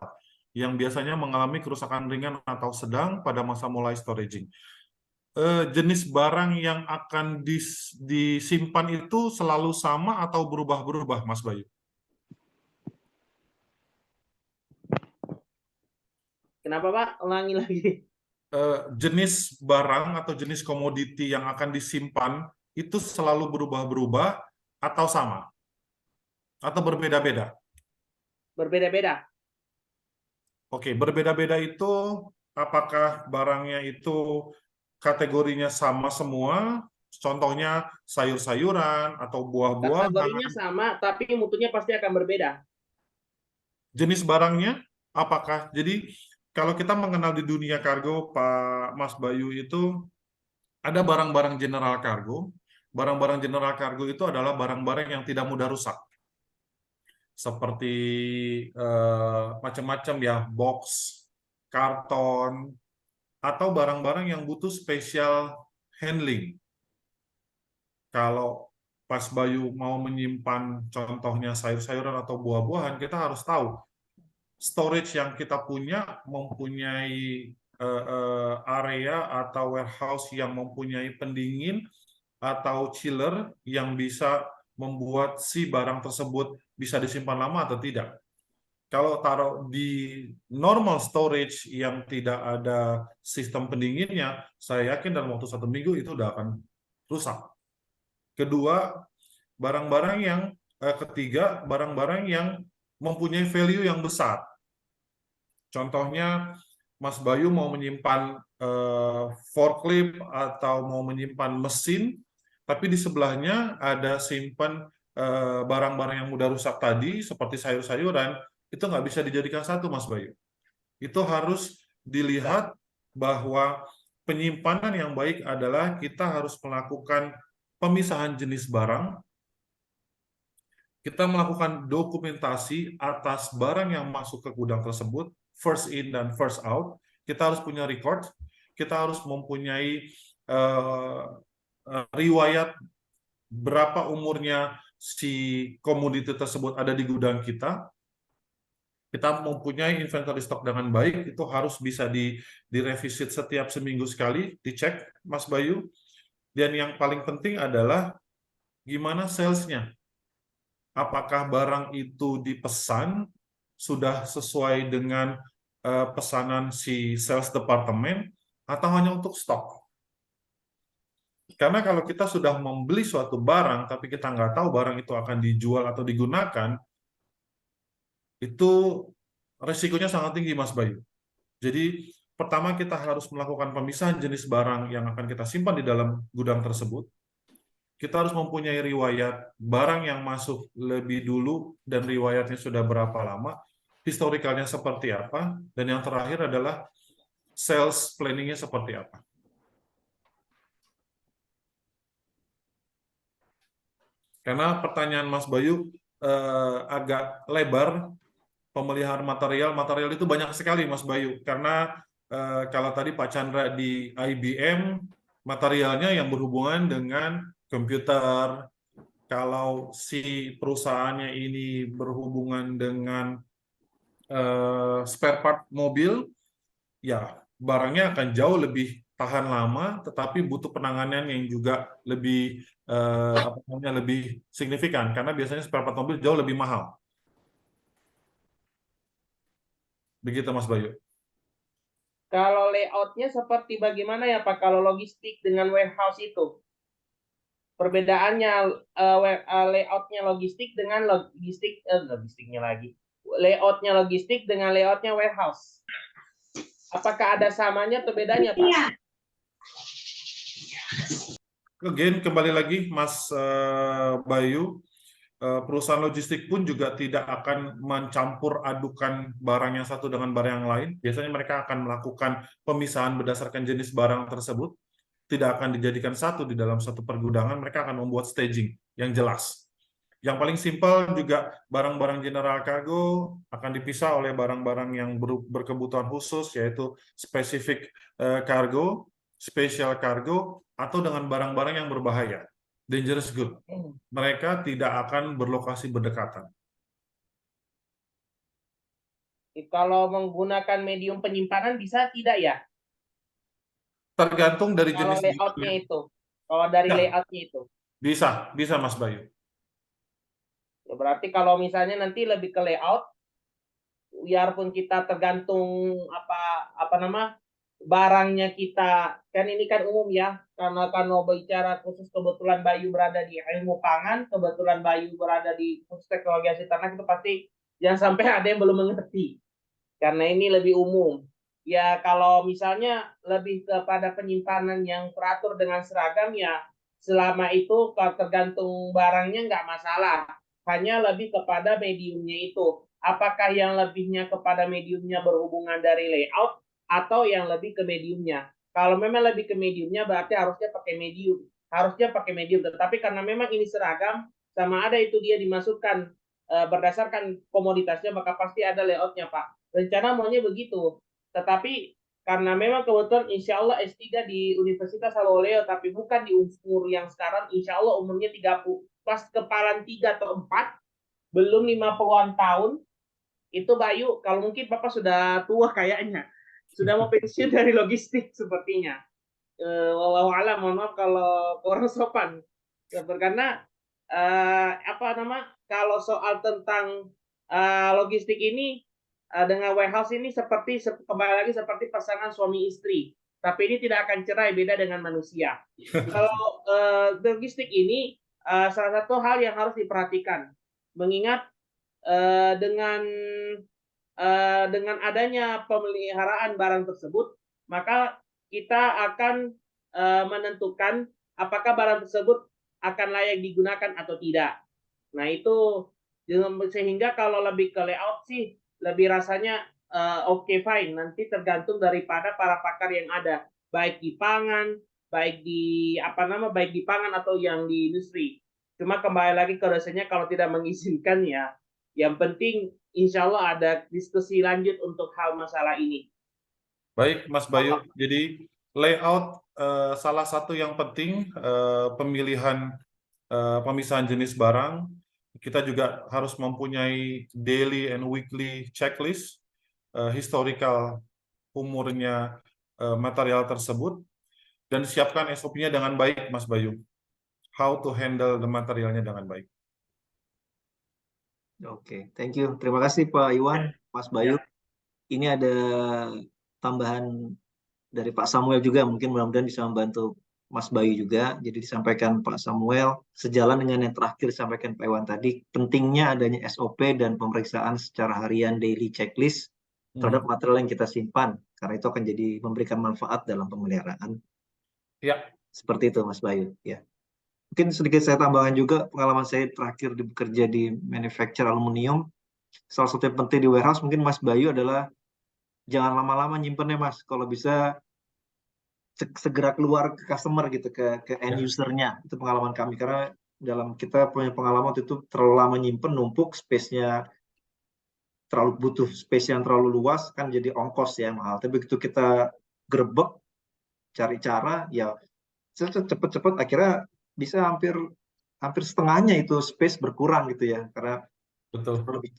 yang biasanya mengalami kerusakan ringan atau sedang pada masa mulai staging. Jenis barang yang akan disimpan itu selalu sama atau berubah-berubah, Mas Bayu? Kenapa, Pak? Ulangi lagi. Jenis barang atau jenis komoditi yang akan disimpan itu selalu berubah-berubah atau sama? Atau berbeda-beda? Berbeda-beda. Oke, berbeda-beda itu apakah barangnya itu kategorinya sama semua? Contohnya sayur-sayuran atau buah-buahan? Kategorinya sama, tapi mutunya pasti akan berbeda. Jenis barangnya apakah? Jadi kalau kita mengenal di dunia kargo, Pak Mas Bayu, itu ada barang-barang general kargo. Barang-barang general kargo itu adalah barang-barang yang tidak mudah rusak. Seperti macam-macam ya, box, karton, atau barang-barang yang butuh special handling. Kalau Pas Bayu mau menyimpan contohnya sayur-sayuran atau buah-buahan, kita harus tahu storage yang kita punya mempunyai area atau warehouse yang mempunyai pendingin atau chiller yang bisa membuat si barang tersebut bisa disimpan lama atau tidak. Kalau taruh di normal storage yang tidak ada sistem pendinginnya, saya yakin dalam waktu 1 minggu itu udah akan rusak. Kedua, barang-barang yang ketiga, barang-barang yang mempunyai value yang besar. Contohnya, Mas Bayu mau menyimpan forklift atau mau menyimpan mesin, tapi di sebelahnya ada simpan barang-barang yang mudah rusak tadi, seperti sayur-sayuran, itu nggak bisa dijadikan satu, Mas Bayu. Itu harus dilihat bahwa penyimpanan yang baik adalah kita harus melakukan pemisahan jenis barang, kita melakukan dokumentasi atas barang yang masuk ke gudang tersebut, first in dan first out. Kita harus punya record, kita harus mempunyai riwayat berapa umurnya si komoditi tersebut ada di gudang kita. Kita mempunyai inventory stok dengan baik, itu harus bisa direvisit setiap seminggu sekali, dicek, Mas Bayu. Dan yang paling penting adalah gimana sales-nya. Apakah barang itu dipesan sudah sesuai dengan pesanan si sales departemen atau hanya untuk stok? Karena kalau kita sudah membeli suatu barang tapi kita nggak tahu barang itu akan dijual atau digunakan, itu resikonya sangat tinggi, Mas Bayu. Jadi pertama kita harus melakukan pemisahan jenis barang yang akan kita simpan di dalam gudang tersebut. Kita harus mempunyai riwayat barang yang masuk lebih dulu dan riwayatnya sudah berapa lama, historikalnya seperti apa, dan yang terakhir adalah sales planning-nya seperti apa. Karena pertanyaan Mas Bayu agak lebar, pemeliharaan material itu banyak sekali, Mas Bayu. Karena kalau tadi Pak Chandra di IBM, materialnya yang berhubungan dengan komputer. Kalau si perusahaannya ini berhubungan dengan spare part mobil, ya barangnya akan jauh lebih tahan lama, tetapi butuh penanganan yang juga lebih lebih signifikan, karena biasanya spare part mobil jauh lebih mahal. Begitu, Mas Bayu. Kalau layoutnya seperti bagaimana ya Pak? Kalau logistik dengan warehouse itu? Perbedaannya layoutnya logistik dengan logistiknya lagi. Layoutnya logistik dengan layoutnya warehouse. Apakah ada samanya atau bedanya, Pak? Again, kembali lagi, Mas Bayu, perusahaan logistik pun juga tidak akan mencampur adukan barang yang satu dengan barang yang lain. Biasanya mereka akan melakukan pemisahan berdasarkan jenis barang tersebut. Tidak akan dijadikan satu di dalam satu pergudangan, mereka akan membuat staging yang jelas. Yang paling simpel juga barang-barang general cargo akan dipisah oleh barang-barang yang berkebutuhan khusus, yaitu specific cargo, special cargo, atau dengan barang-barang yang berbahaya, dangerous good. Mereka tidak akan berlokasi berdekatan. Kalau menggunakan medium penyimpanan bisa tidak ya? Tergantung dari Kalau jenis layoutnya itu. Kalau dari layoutnya itu. Bisa Mas Bayu. Ya, berarti kalau misalnya nanti lebih ke layout, biarpun kita tergantung barangnya kita, kan ini kan umum ya, karena kalau bicara khusus kebetulan Bayu berada di ilmu pangan, kebetulan Bayu berada di khusus teknologi hasil ternak, itu pasti jangan sampai ada yang belum mengerti, karena ini lebih umum. Ya kalau misalnya lebih kepada penyimpanan yang teratur dengan seragam, ya selama itu kalau tergantung barangnya nggak masalah, hanya lebih kepada mediumnya itu. Apakah yang lebihnya kepada mediumnya berhubungan dari layout atau yang lebih ke mediumnya? Kalau memang lebih ke mediumnya berarti harusnya pakai medium. Tetapi karena memang ini seragam, sama ada itu dia dimasukkan berdasarkan komoditasnya, maka pasti ada layoutnya, Pak. Rencana maunya begitu. Tetapi karena memang kebetulan insya Allah S3 di Universitas Saloleo, tapi bukan di umur yang sekarang, insya Allah umurnya 30, pas kepalan 3 atau 4, belum 50-an tahun, itu Bayu, kalau mungkin Bapak sudah tua kayaknya, sudah mau pensiun dari logistik sepertinya. Wallahu a'lam, mohon maaf kalau kurang sopan. Karena kalau soal tentang logistik ini dengan warehouse ini seperti kembali lagi seperti pasangan suami istri, tapi ini tidak akan cerai, beda dengan manusia. Kalau logistik ini salah satu hal yang harus diperhatikan, mengingat dengan adanya pemeliharaan barang tersebut, maka kita akan menentukan apakah barang tersebut akan layak digunakan atau tidak. Nah itu sehingga kalau lebih ke layout sih lebih rasanya oke, fine, nanti tergantung daripada para pakar yang ada, baik di pangan, baik di pangan atau yang di industri. Cuma kembali lagi ke dosennya kalau tidak mengizinkan ya, yang penting insya Allah ada diskusi lanjut untuk hal masalah ini. Baik, Mas Bayu. Jadi layout salah satu yang penting pemilihan pemisahan jenis barang. Kita juga harus mempunyai daily and weekly checklist, historical umurnya material tersebut, dan siapkan SOP-nya dengan baik, Mas Bayu. How to handle the materialnya dengan baik. Oke, thank you. Terima kasih Pak Iwan, Mas Bayu. Ini ada tambahan dari Pak Samuel juga, mungkin mudah-mudahan bisa membantu Mas Bayu juga. Jadi disampaikan Pak Samuel, sejalan dengan yang terakhir disampaikan Pak Iwan tadi, pentingnya adanya SOP dan pemeriksaan secara harian daily checklist terhadap material yang kita simpan, karena itu akan jadi memberikan manfaat dalam pemeliharaan. Ya. Seperti itu Mas Bayu. Ya. Mungkin sedikit saya tambahkan juga, pengalaman saya terakhir bekerja di manufacture aluminium, salah satu yang penting di warehouse mungkin Mas Bayu adalah jangan lama-lama nyimpennya Mas, kalau bisa segera keluar ke customer gitu, ke end usernya. Itu pengalaman kami, karena dalam kita punya pengalaman itu terlalu lama nyimpen, numpuk, space-nya terlalu butuh space yang terlalu luas, kan jadi ongkos ya mahal. Tapi begitu kita gerebek, cari cara, ya cepet-cepet akhirnya bisa hampir setengahnya itu space berkurang gitu ya, karena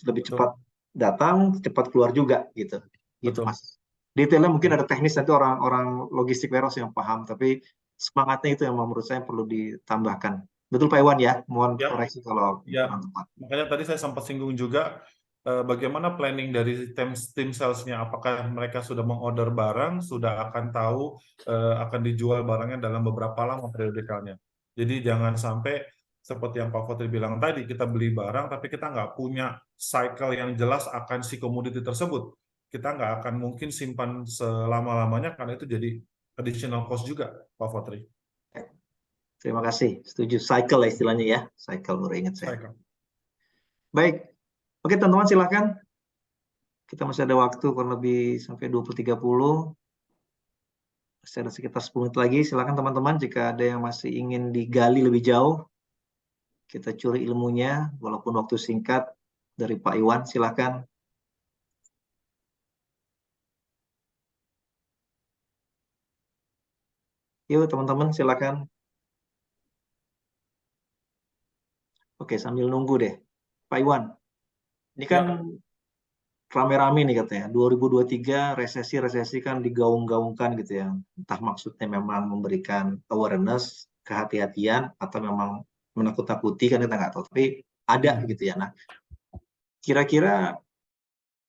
lebih cepat datang, cepat keluar juga gitu. Gitu Mas. Detailnya mungkin ada teknis, nanti orang logistik warehouse yang paham, tapi semangatnya itu yang menurut saya perlu ditambahkan. Betul Pak Iwan ya? Mohon koreksi kalau kurang tepat. Makanya tadi saya sempat singgung juga bagaimana planning dari tim sales-nya, apakah mereka sudah mengorder barang, sudah akan tahu akan dijual barangnya dalam beberapa lama periodikalnya. Jadi jangan sampai seperti yang Pak Fotri bilang tadi, kita beli barang tapi kita nggak punya cycle yang jelas akan si komoditi tersebut. Kita nggak akan mungkin simpan selama-lamanya, karena itu jadi additional cost juga, Pak Fotri. Terima kasih, setuju. Cycle istilahnya ya, cycle baru ingat saya. Cycle. Baik, oke teman-teman silakan. Kita masih ada waktu kurang lebih sampai 20.30. Masih ada sekitar 10 menit lagi. Silakan teman-teman, jika ada yang masih ingin digali lebih jauh, kita curi ilmunya, walaupun waktu singkat, dari Pak Iwan, silakan. Yuk teman-teman, silakan. Oke, sambil nunggu deh. Pak Iwan, ini kan rame-rame nih katanya, 2023 resesi kan digaung-gaungkan gitu ya. Entah maksudnya memang memberikan awareness, kehati-hatian, atau memang menakut-nakuti, kan kita nggak tahu. Tapi ada gitu ya. Nah, kira-kira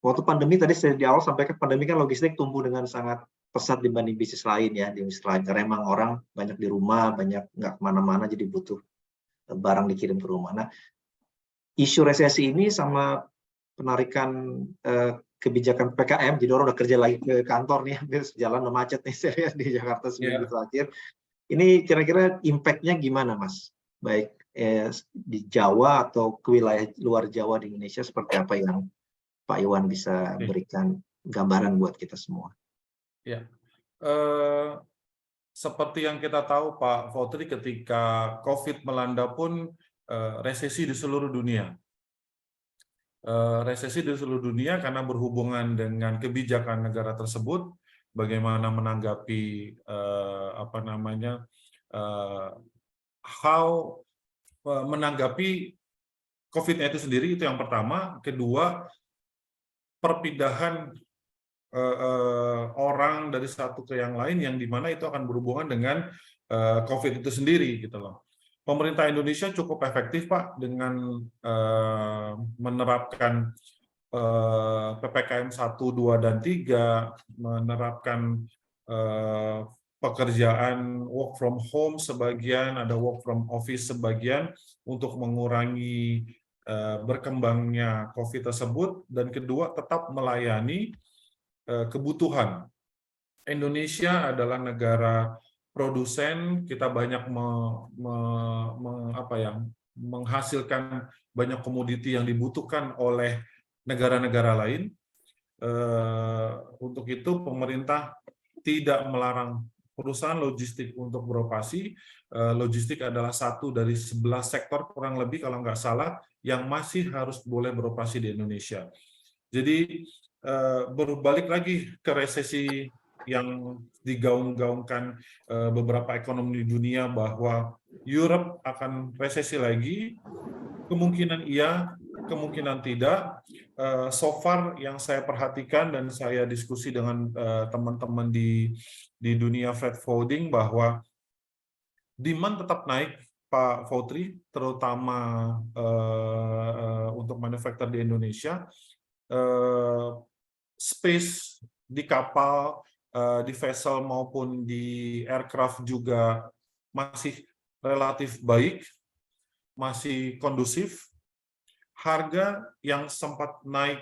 waktu pandemi, tadi saya di awal sampaikan pandemi kan logistik tumbuh dengan sangat pesat dibanding bisnis lain ya, di bisnis lain. Karena emang orang banyak di rumah, banyak nggak kemana-mana, jadi butuh barang dikirim ke rumah. Nah, isu resesi ini sama penarikan kebijakan PKM, jadi orang udah kerja lagi ke kantor nih, hampir jalan udah macet nih saya di Jakarta seminggu terakhir. Ini kira-kira impact-nya gimana Mas? Baik di Jawa atau ke wilayah luar Jawa di Indonesia, seperti apa yang Pak Iwan bisa berikan gambaran buat kita semua? Ya, seperti yang kita tahu Pak Fotri, ketika COVID melanda pun resesi di seluruh dunia. Resesi di seluruh dunia karena berhubungan dengan kebijakan negara tersebut, bagaimana menanggapi menanggapi COVID-nya itu sendiri, itu yang pertama. Kedua, perpindahan orang dari satu ke yang lain, yang dimana itu akan berhubungan dengan COVID itu sendiri gitu loh. Pemerintah Indonesia cukup efektif Pak dengan menerapkan PPKM 1, 2, dan 3, menerapkan pekerjaan work from home sebagian, ada work from office sebagian untuk mengurangi berkembangnya COVID tersebut, dan kedua tetap melayani kebutuhan. Indonesia adalah negara produsen, kita banyak menghasilkan banyak komoditi yang dibutuhkan oleh negara-negara lain. Untuk itu pemerintah tidak melarang perusahaan logistik untuk beroperasi. Logistik adalah satu dari 11 sektor kurang lebih kalau nggak salah yang masih harus boleh beroperasi di Indonesia. Jadi berbalik lagi ke resesi yang digaung-gaungkan beberapa ekonomi di dunia bahwa Europe akan resesi lagi, kemungkinan iya, kemungkinan tidak. So far yang saya perhatikan dan saya diskusi dengan teman-teman di dunia freight forwarding bahwa demand tetap naik, Pak Foutry, terutama untuk manufaktur di Indonesia. Space di kapal, di vessel maupun di aircraft juga masih relatif baik, masih kondusif. Harga yang sempat naik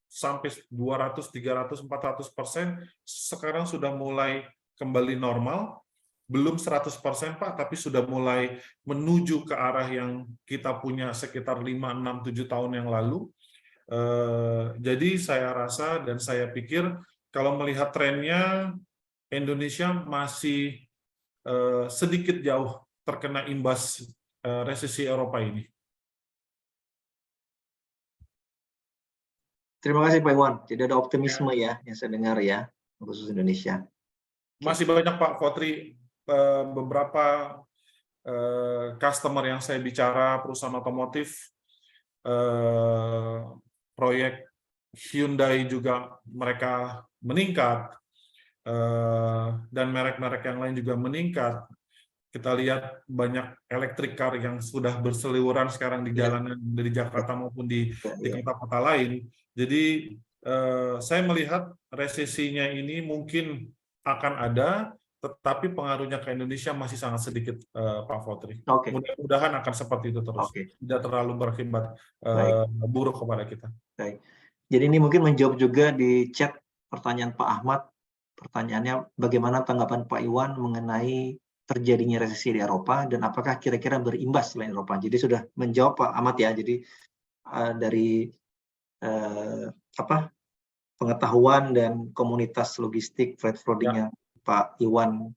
sampai 200, 300, 400%, sekarang sudah mulai kembali normal. Belum 100% Pak, tapi sudah mulai menuju ke arah yang kita punya sekitar 5, 6, 7 tahun yang lalu. Jadi saya rasa dan saya pikir kalau melihat trennya, Indonesia masih sedikit jauh terkena imbas resesi Eropa ini. Terima kasih Pak Iwan. Jadi ada optimisme ya yang saya dengar ya, khusus Indonesia. Masih banyak Pak Foutry, beberapa customer yang saya bicara, perusahaan otomotif, proyek Hyundai juga mereka meningkat, dan merek-merek yang lain juga meningkat. Kita lihat banyak electric car yang sudah berseliweran sekarang di jalanan dari Jakarta maupun di kota-kota lain. Jadi saya melihat resesinya ini mungkin akan ada, tetapi pengaruhnya ke Indonesia masih sangat sedikit, Pak Foutry. Mudah-mudahan akan seperti itu terus, tidak terlalu berakibat buruk kepada kita. Baik. Jadi ini mungkin menjawab juga di chat pertanyaan Pak Ahmad. Pertanyaannya, bagaimana tanggapan Pak Iwan mengenai terjadinya resesi di Eropa dan apakah kira-kira berimbas selain Eropa? Jadi sudah menjawab Pak Ahmad ya. Jadi dari pengetahuan dan komunitas logistik freight forwarding yang Pak Iwan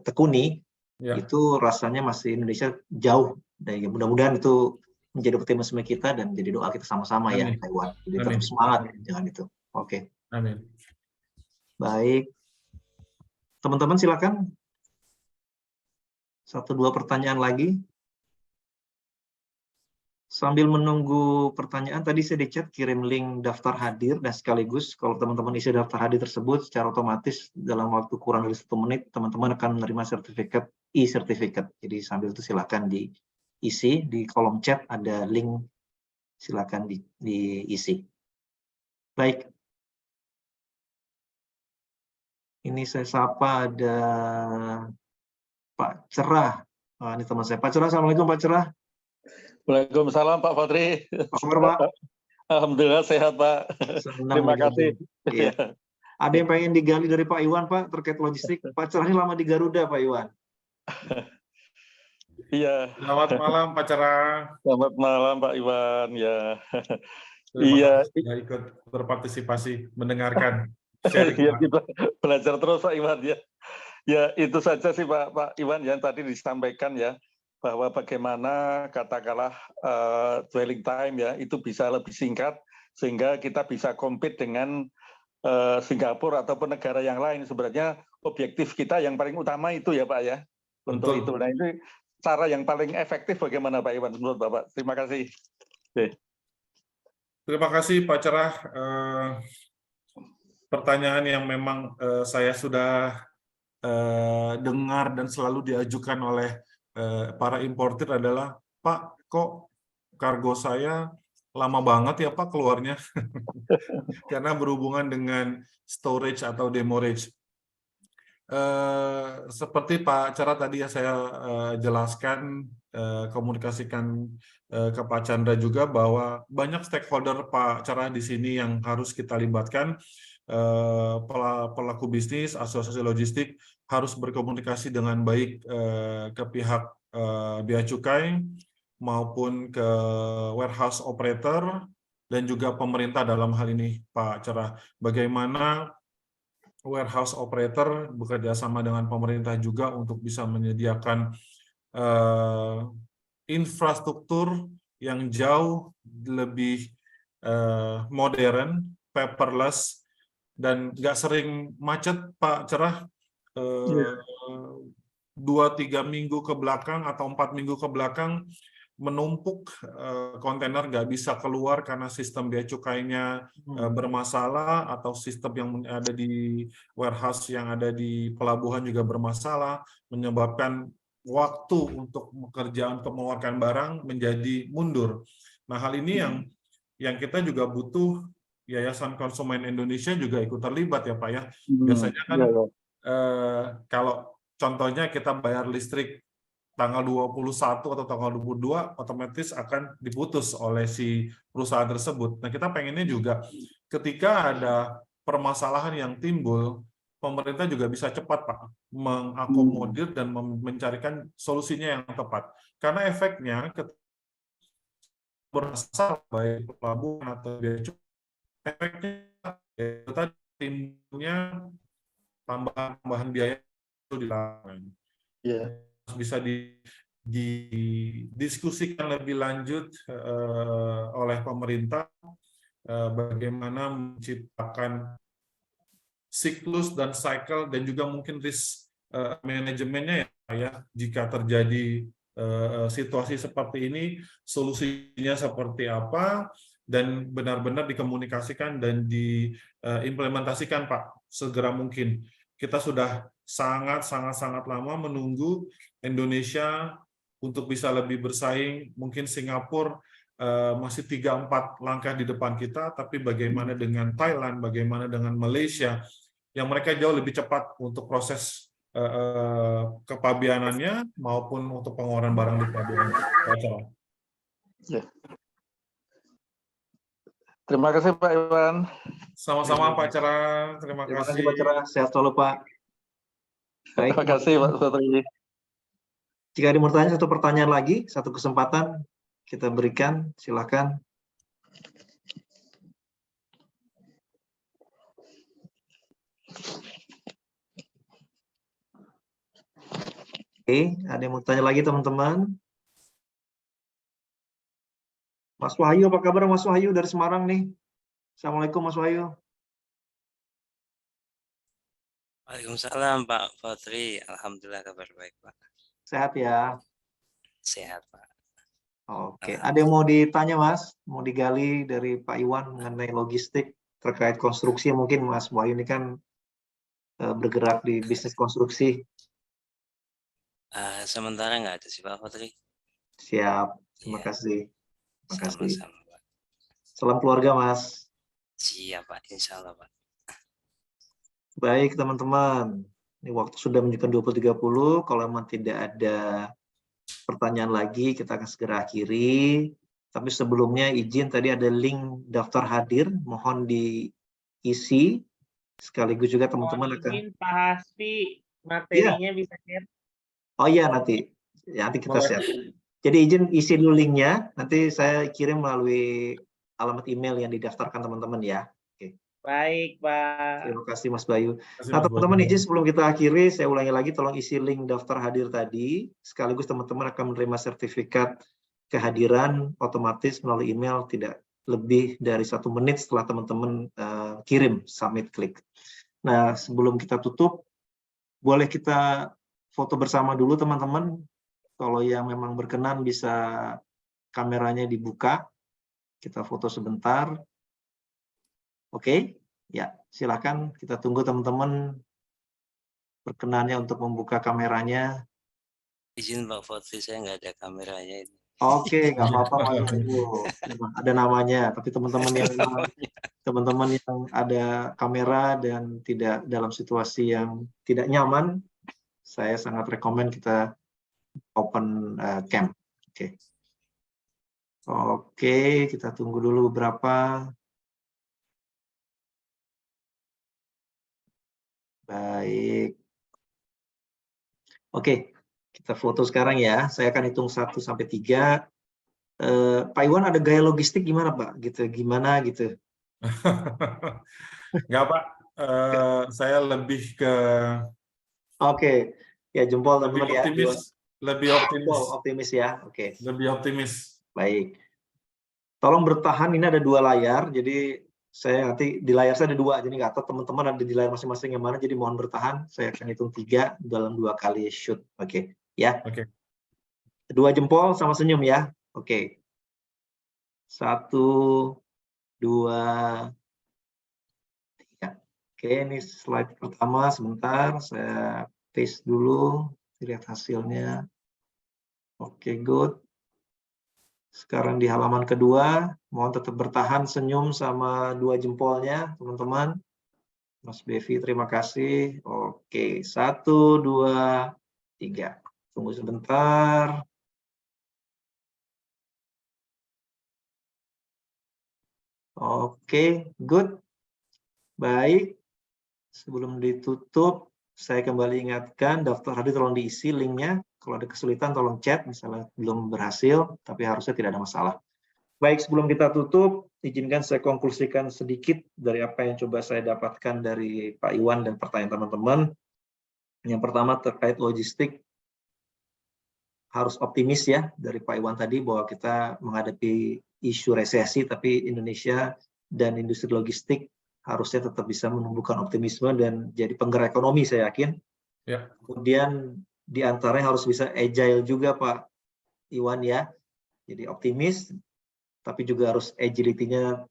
tekuni, itu rasanya masih Indonesia jauh. Dan mudah-mudahan itu menjadi optimisme kita dan jadi doa kita sama-sama ya Pak Iwan. Jadi tetap semangat dengan itu. Oke. Amin. Baik. Teman-teman silakan. 1-2 pertanyaan lagi. Sambil menunggu pertanyaan, tadi saya di chat kirim link daftar hadir, dan sekaligus kalau teman-teman isi daftar hadir tersebut secara otomatis dalam waktu kurang dari 1 menit, teman-teman akan menerima sertifikat e-sertifikat. Jadi sambil itu silakan diisi, di kolom chat ada link, silakan diisi. Baik. Ini saya sapa ada Pak Cerah. Ini teman saya. Pak Cerah, Assalamualaikum Pak Cerah. Waalaikumsalam Pak Foutry. Apa kabar Pak? Alhamdulillah sehat Pak. Terima kasih. Iya. Ada yang pengen digali dari Pak Iwan Pak terkait logistik. Pak Cerah ini lama di Garuda Pak Iwan. Iya. Selamat malam Pak Cerah. Selamat malam Pak Iwan ya. Iya. Sudah ikut berpartisipasi, mendengarkan. Iya, kita belajar terus Pak Iwan ya. Ya itu saja sih Pak Iwan yang tadi disampaikan ya, bahwa bagaimana katakanlah dwelling time ya itu bisa lebih singkat sehingga kita bisa compete dengan Singapura ataupun negara yang lain. Sebenarnya objektif kita yang paling utama itu ya Pak ya. Untuk itu. Nah ini cara yang paling efektif bagaimana Pak Iwan menurut Bapak? Terima kasih. Terima kasih Pak Cerah. Pertanyaan yang memang saya sudah dengar dan selalu diajukan oleh para importir adalah, Pak, kok kargo saya lama banget ya Pak keluarnya? Karena berhubungan dengan storage atau demurrage. seperti Pak Cara tadi ya saya jelaskan, komunikasikan ke Pak Chandra juga bahwa banyak stakeholder Pak Cara di sini yang harus kita libatkan. Pelaku bisnis, asosiasi logistik harus berkomunikasi dengan baik ke pihak Bea Cukai maupun ke warehouse operator dan juga pemerintah dalam hal ini Pak Cerah. Bagaimana warehouse operator bekerja sama dengan pemerintah juga untuk bisa menyediakan infrastruktur yang jauh lebih modern, paperless, dan nggak sering macet, Pak Cerah. 2-3 minggu ke belakang atau 4 minggu ke belakang menumpuk kontainer nggak bisa keluar karena sistem bea cukainya bermasalah atau sistem yang ada di warehouse yang ada di pelabuhan juga bermasalah, menyebabkan waktu untuk pekerjaan untuk mengeluarkan barang menjadi mundur. Nah, hal ini yang kita juga butuh. Yayasan Konsumen Indonesia juga ikut terlibat ya Pak ya. Biasanya kan kalau contohnya kita bayar listrik tanggal 21 atau tanggal 22 otomatis akan diputus oleh si perusahaan tersebut. Nah, kita pengennya juga ketika ada permasalahan yang timbul, pemerintah juga bisa cepat Pak mengakomodir dan mencarikan solusinya yang tepat. Karena efeknya ketika bermasalah baik pelabuhan atau bea cukai, efeknya tadi timbulnya tambahan biaya itu di lapangan. Bisa didiskusikan lebih lanjut oleh pemerintah bagaimana menciptakan siklus dan cycle dan juga mungkin risk manajemennya ya jika terjadi situasi seperti ini, solusinya seperti apa, dan benar-benar dikomunikasikan dan diimplementasikan Pak segera mungkin. Kita sudah sangat lama menunggu Indonesia untuk bisa lebih bersaing. Mungkin Singapura masih 3-4 langkah di depan kita, tapi bagaimana dengan Thailand, bagaimana dengan Malaysia, yang mereka jauh lebih cepat untuk proses kepabeanannya maupun untuk pengeluaran barang di pelabuhan. Terima kasih Pak Iwan. Sama-sama Pak Cara, terima kasih. Pak Cara, sehat selalu Pak. Baik, terima kasih Pak Fatri. Jika ada mau tanya satu pertanyaan lagi, satu kesempatan kita berikan, silakan. Oke, ada yang mau tanya lagi teman-teman? Mas Wahyu, apa kabar Mas Wahyu dari Semarang nih? Assalamualaikum Mas Wahyu. Waalaikumsalam Pak Fatri, alhamdulillah kabar baik Pak. Sehat ya? Sehat Pak. Oke, ada yang mau ditanya Mas? Mau digali dari Pak Iwan mengenai logistik terkait konstruksi? Mungkin Mas Wahyu ini kan bergerak di bisnis konstruksi. Sementara nggak ada sih Pak Fatri. Siap, terima kasih. Terima kasih. Sama-sama Pak. Salam keluarga Mas. Siap Pak, insya Allah Pak. Baik teman-teman, ini waktu sudah menunjukkan 20.30. Kalau memang tidak ada pertanyaan lagi, kita akan segera akhiri. Tapi sebelumnya izin, tadi ada link daftar hadir, mohon diisi. Sekaligus juga teman-teman akan... Izin Pak Hasbi, materinya bisa share. Oh iya, nanti kita share. Jadi izin isi dulu linknya, nanti saya kirim melalui alamat email yang didaftarkan teman-teman ya. Oke. Baik Pak. Terima kasih Mas Bayu. Nah teman-teman izin sebelum kita akhiri, saya ulangi lagi, tolong isi link daftar hadir tadi, sekaligus teman-teman akan menerima sertifikat kehadiran otomatis melalui email tidak lebih dari 1 menit setelah teman-teman kirim submit klik. Nah sebelum kita tutup, boleh kita foto bersama dulu teman-teman. Kalau yang memang berkenan bisa kameranya dibuka, kita foto sebentar. Oke, ya silakan, kita tunggu teman-teman berkenannya untuk membuka kameranya. Izin Pak Fatri, saya nggak ada kameranya ini. Oke, nggak apa-apa Mas Ibu. Memang ada namanya, tapi teman-teman yang ada kamera dan tidak dalam situasi yang tidak nyaman, saya sangat rekomen kita open cam. Oke. Oke, kita tunggu dulu beberapa. Baik. Oke, kita foto sekarang ya. Saya akan hitung 1 sampai 3. Pak Iwan ada gaya logistik gimana Pak? Gitu, gimana gitu? Nggak Pak, saya lebih ke Oke, ya jempol lebih teman-teman ya. optimis, lebih optimis, Jempol optimis ya. Oke, lebih optimis. baik. Tolong bertahan. Ini ada 2 layar, jadi saya nanti di layar saya ada 2, jadi nggak tahu teman-teman ada di layar masing-masing yang mana. Jadi mohon bertahan. Saya akan hitung 3 dalam 2 kali shoot. Oke, ya. Oke. 2 jempol sama senyum ya. Oke. 1, 2, 3. Oke, ini slide pertama. Sebentar, saya paste dulu. Lihat hasilnya. Oke, good. Sekarang di halaman kedua, mohon tetap bertahan, senyum sama 2 jempolnya, teman-teman. Mas Bevi, terima kasih. Oke, 1, 2, 3. Tunggu sebentar. Oke, good. Baik. Sebelum ditutup, saya kembali ingatkan, daftar hadir tolong diisi linknya. Kalau ada kesulitan, tolong chat, misalnya belum berhasil, tapi harusnya tidak ada masalah. Baik, sebelum kita tutup, izinkan saya konklusikan sedikit dari apa yang coba saya dapatkan dari Pak Iwan dan pertanyaan teman-teman. Yang pertama terkait logistik, harus optimis ya, dari Pak Iwan tadi, bahwa kita menghadapi isu resesi, tapi Indonesia dan industri logistik harusnya tetap bisa menumbuhkan optimisme dan jadi penggerak ekonomi, saya yakin. Ya. Kemudian di antaranya harus bisa agile juga Pak Iwan ya, jadi optimis, tapi juga harus agility-nya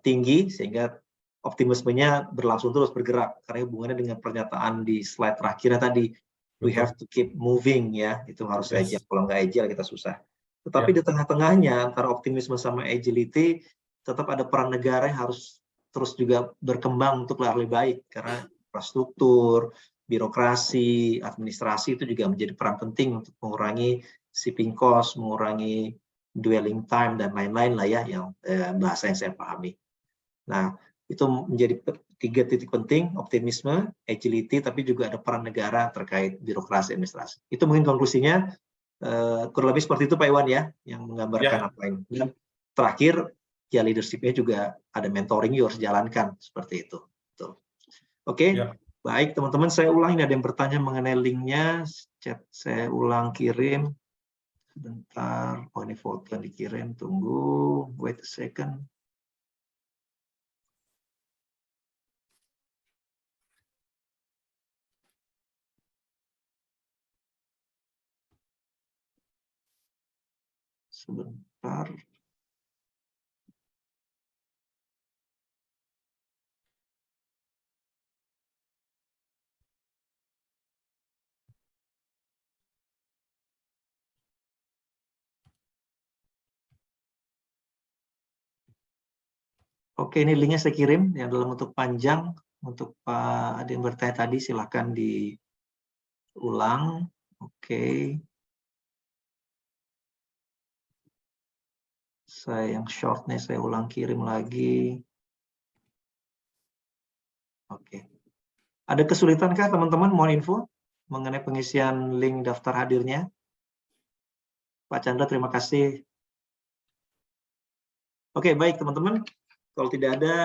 tinggi, sehingga optimismenya berlangsung terus bergerak, karena hubungannya dengan pernyataan di slide terakhirnya tadi, we have to keep moving ya, itu harus agile, kalau nggak agile kita susah. Tetapi di tengah-tengahnya, antara optimisme sama agility, tetap ada peran negara yang harus terus juga berkembang untuk lebih baik, karena infrastruktur, birokrasi, administrasi itu juga menjadi peran penting untuk mengurangi shipping cost, mengurangi dwelling time, dan lain-lain lah ya, yang bahasa yang saya pahami. Nah, itu menjadi 3 titik penting, optimisme, agility, tapi juga ada peran negara terkait birokrasi administrasi. Itu mungkin konklusinya, kurang lebih seperti itu Pak Iwan ya, yang menggambarkan apa ini. Dan terakhir, ya leadership-nya juga ada mentoring yang harus jalankan, seperti itu. Oke, baik teman-teman, saya ulang, ini ada yang bertanya mengenai linknya, chat saya ulang kirim. Sebentar, oh ini foto yang dikirim, tunggu, wait a second. Sebentar. Oke, ini linknya saya kirim yang dalam bentuk panjang. Untuk Pak ada yang bertanya tadi, silahkan diulang. Oke. Saya yang shortnya saya ulang kirim lagi. Oke. Ada kesulitankah teman-teman mohon info mengenai pengisian link daftar hadirnya? Pak Chandra, terima kasih. Oke, baik teman-teman. Kalau tidak ada,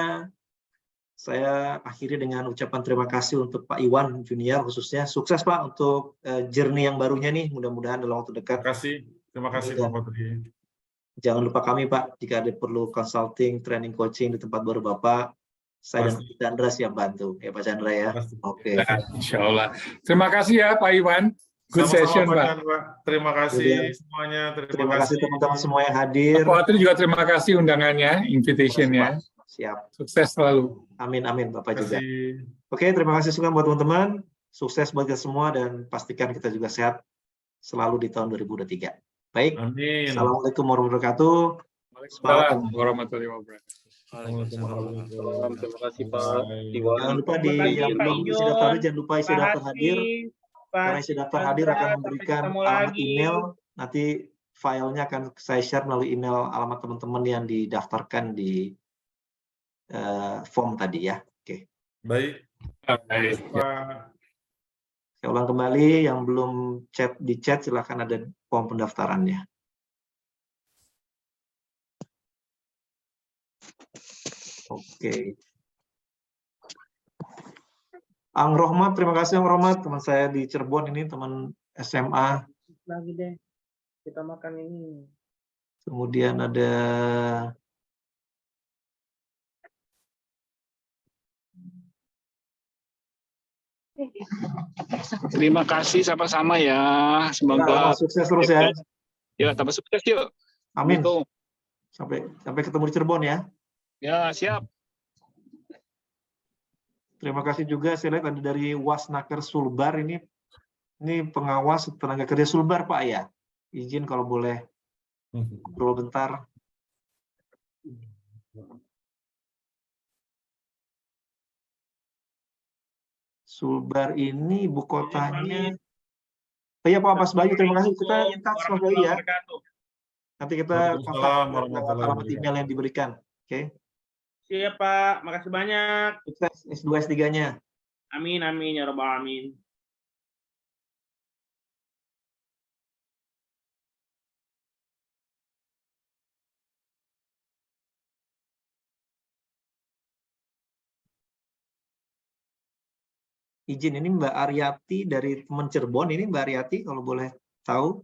saya akhiri dengan ucapan terima kasih untuk Pak Iwan Junior khususnya. Sukses Pak untuk journey yang barunya nih, mudah-mudahan dalam waktu dekat. Terima kasih Pak Fatri. Jangan lupa kami Pak, jika ada perlu consulting, training, coaching di tempat baru Bapak, saya dan Pak Chandra siap bantu. Ya Pak Chandra ya. Oke. Insya Allah. Terima kasih ya Pak Iwan. Good session Pak. Terima kasih semuanya. Terima kasih teman-teman semua yang hadir. Pak Fatri juga terima kasih undangannya, invitationnya. Siap. Sukses selalu. Amin, amin Bapak juga. Oke, terima kasih juga buat teman-teman. Sukses buat kita semua dan pastikan kita juga sehat selalu di tahun 2023. Baik. Amin. Assalamualaikum warahmatullahi wabarakatuh. Waalaikumsalam warahmatullahi wabarakatuh. Waalaikumsalam. Terima kasih Pak Iwan. Jangan lupa Selamat pagi, yang Pak belum isi Iyun, daftar jangan lupa isi Pak daftar hadir. Hasbi, Pak Karena isi daftar hadir Chandra, akan sampai memberikan ketemu alamat lagi. email. Nanti filenya akan saya share melalui email alamat teman-teman yang didaftarkan di form tadi ya. Oke. Baik. Baik. Pak. Saya ulang kembali, yang belum di chat silahkan ada form pendaftarannya. Oke. Ang Rohmat, terima kasih Ang Rohmat, teman saya di Cirebon ini, teman SMA. Lagi deh, kita makan ini. Kemudian ada Terima kasih sama-sama ya. Semoga sukses terus ya. ya tambah sukses yuk. Amin. Gitu. Sampai ketemu di Cirebon ya. Ya, siap. Terima kasih juga, saya lihat ada dari Wasnaker Sulbar ini pengawas tenaga kerja Sulbar Pak ya. Izin kalau boleh ngobrol bentar. Sulbar ini ibu kotanya. Oh iya Pak Mas Bayu, terima kasih. Kita touch Mas Bayu ya. Nanti kita Waalaikumsalam kontak warahmatullahi alamat email yang diberikan. Oke. Siap Pak, makasih banyak. Sukses S2 S3-nya. Amin, amin, ya Rabbal Alamin. Izin, ini Mbak Aryati dari teman Cirebon, ini Mbak Aryati kalau boleh tahu.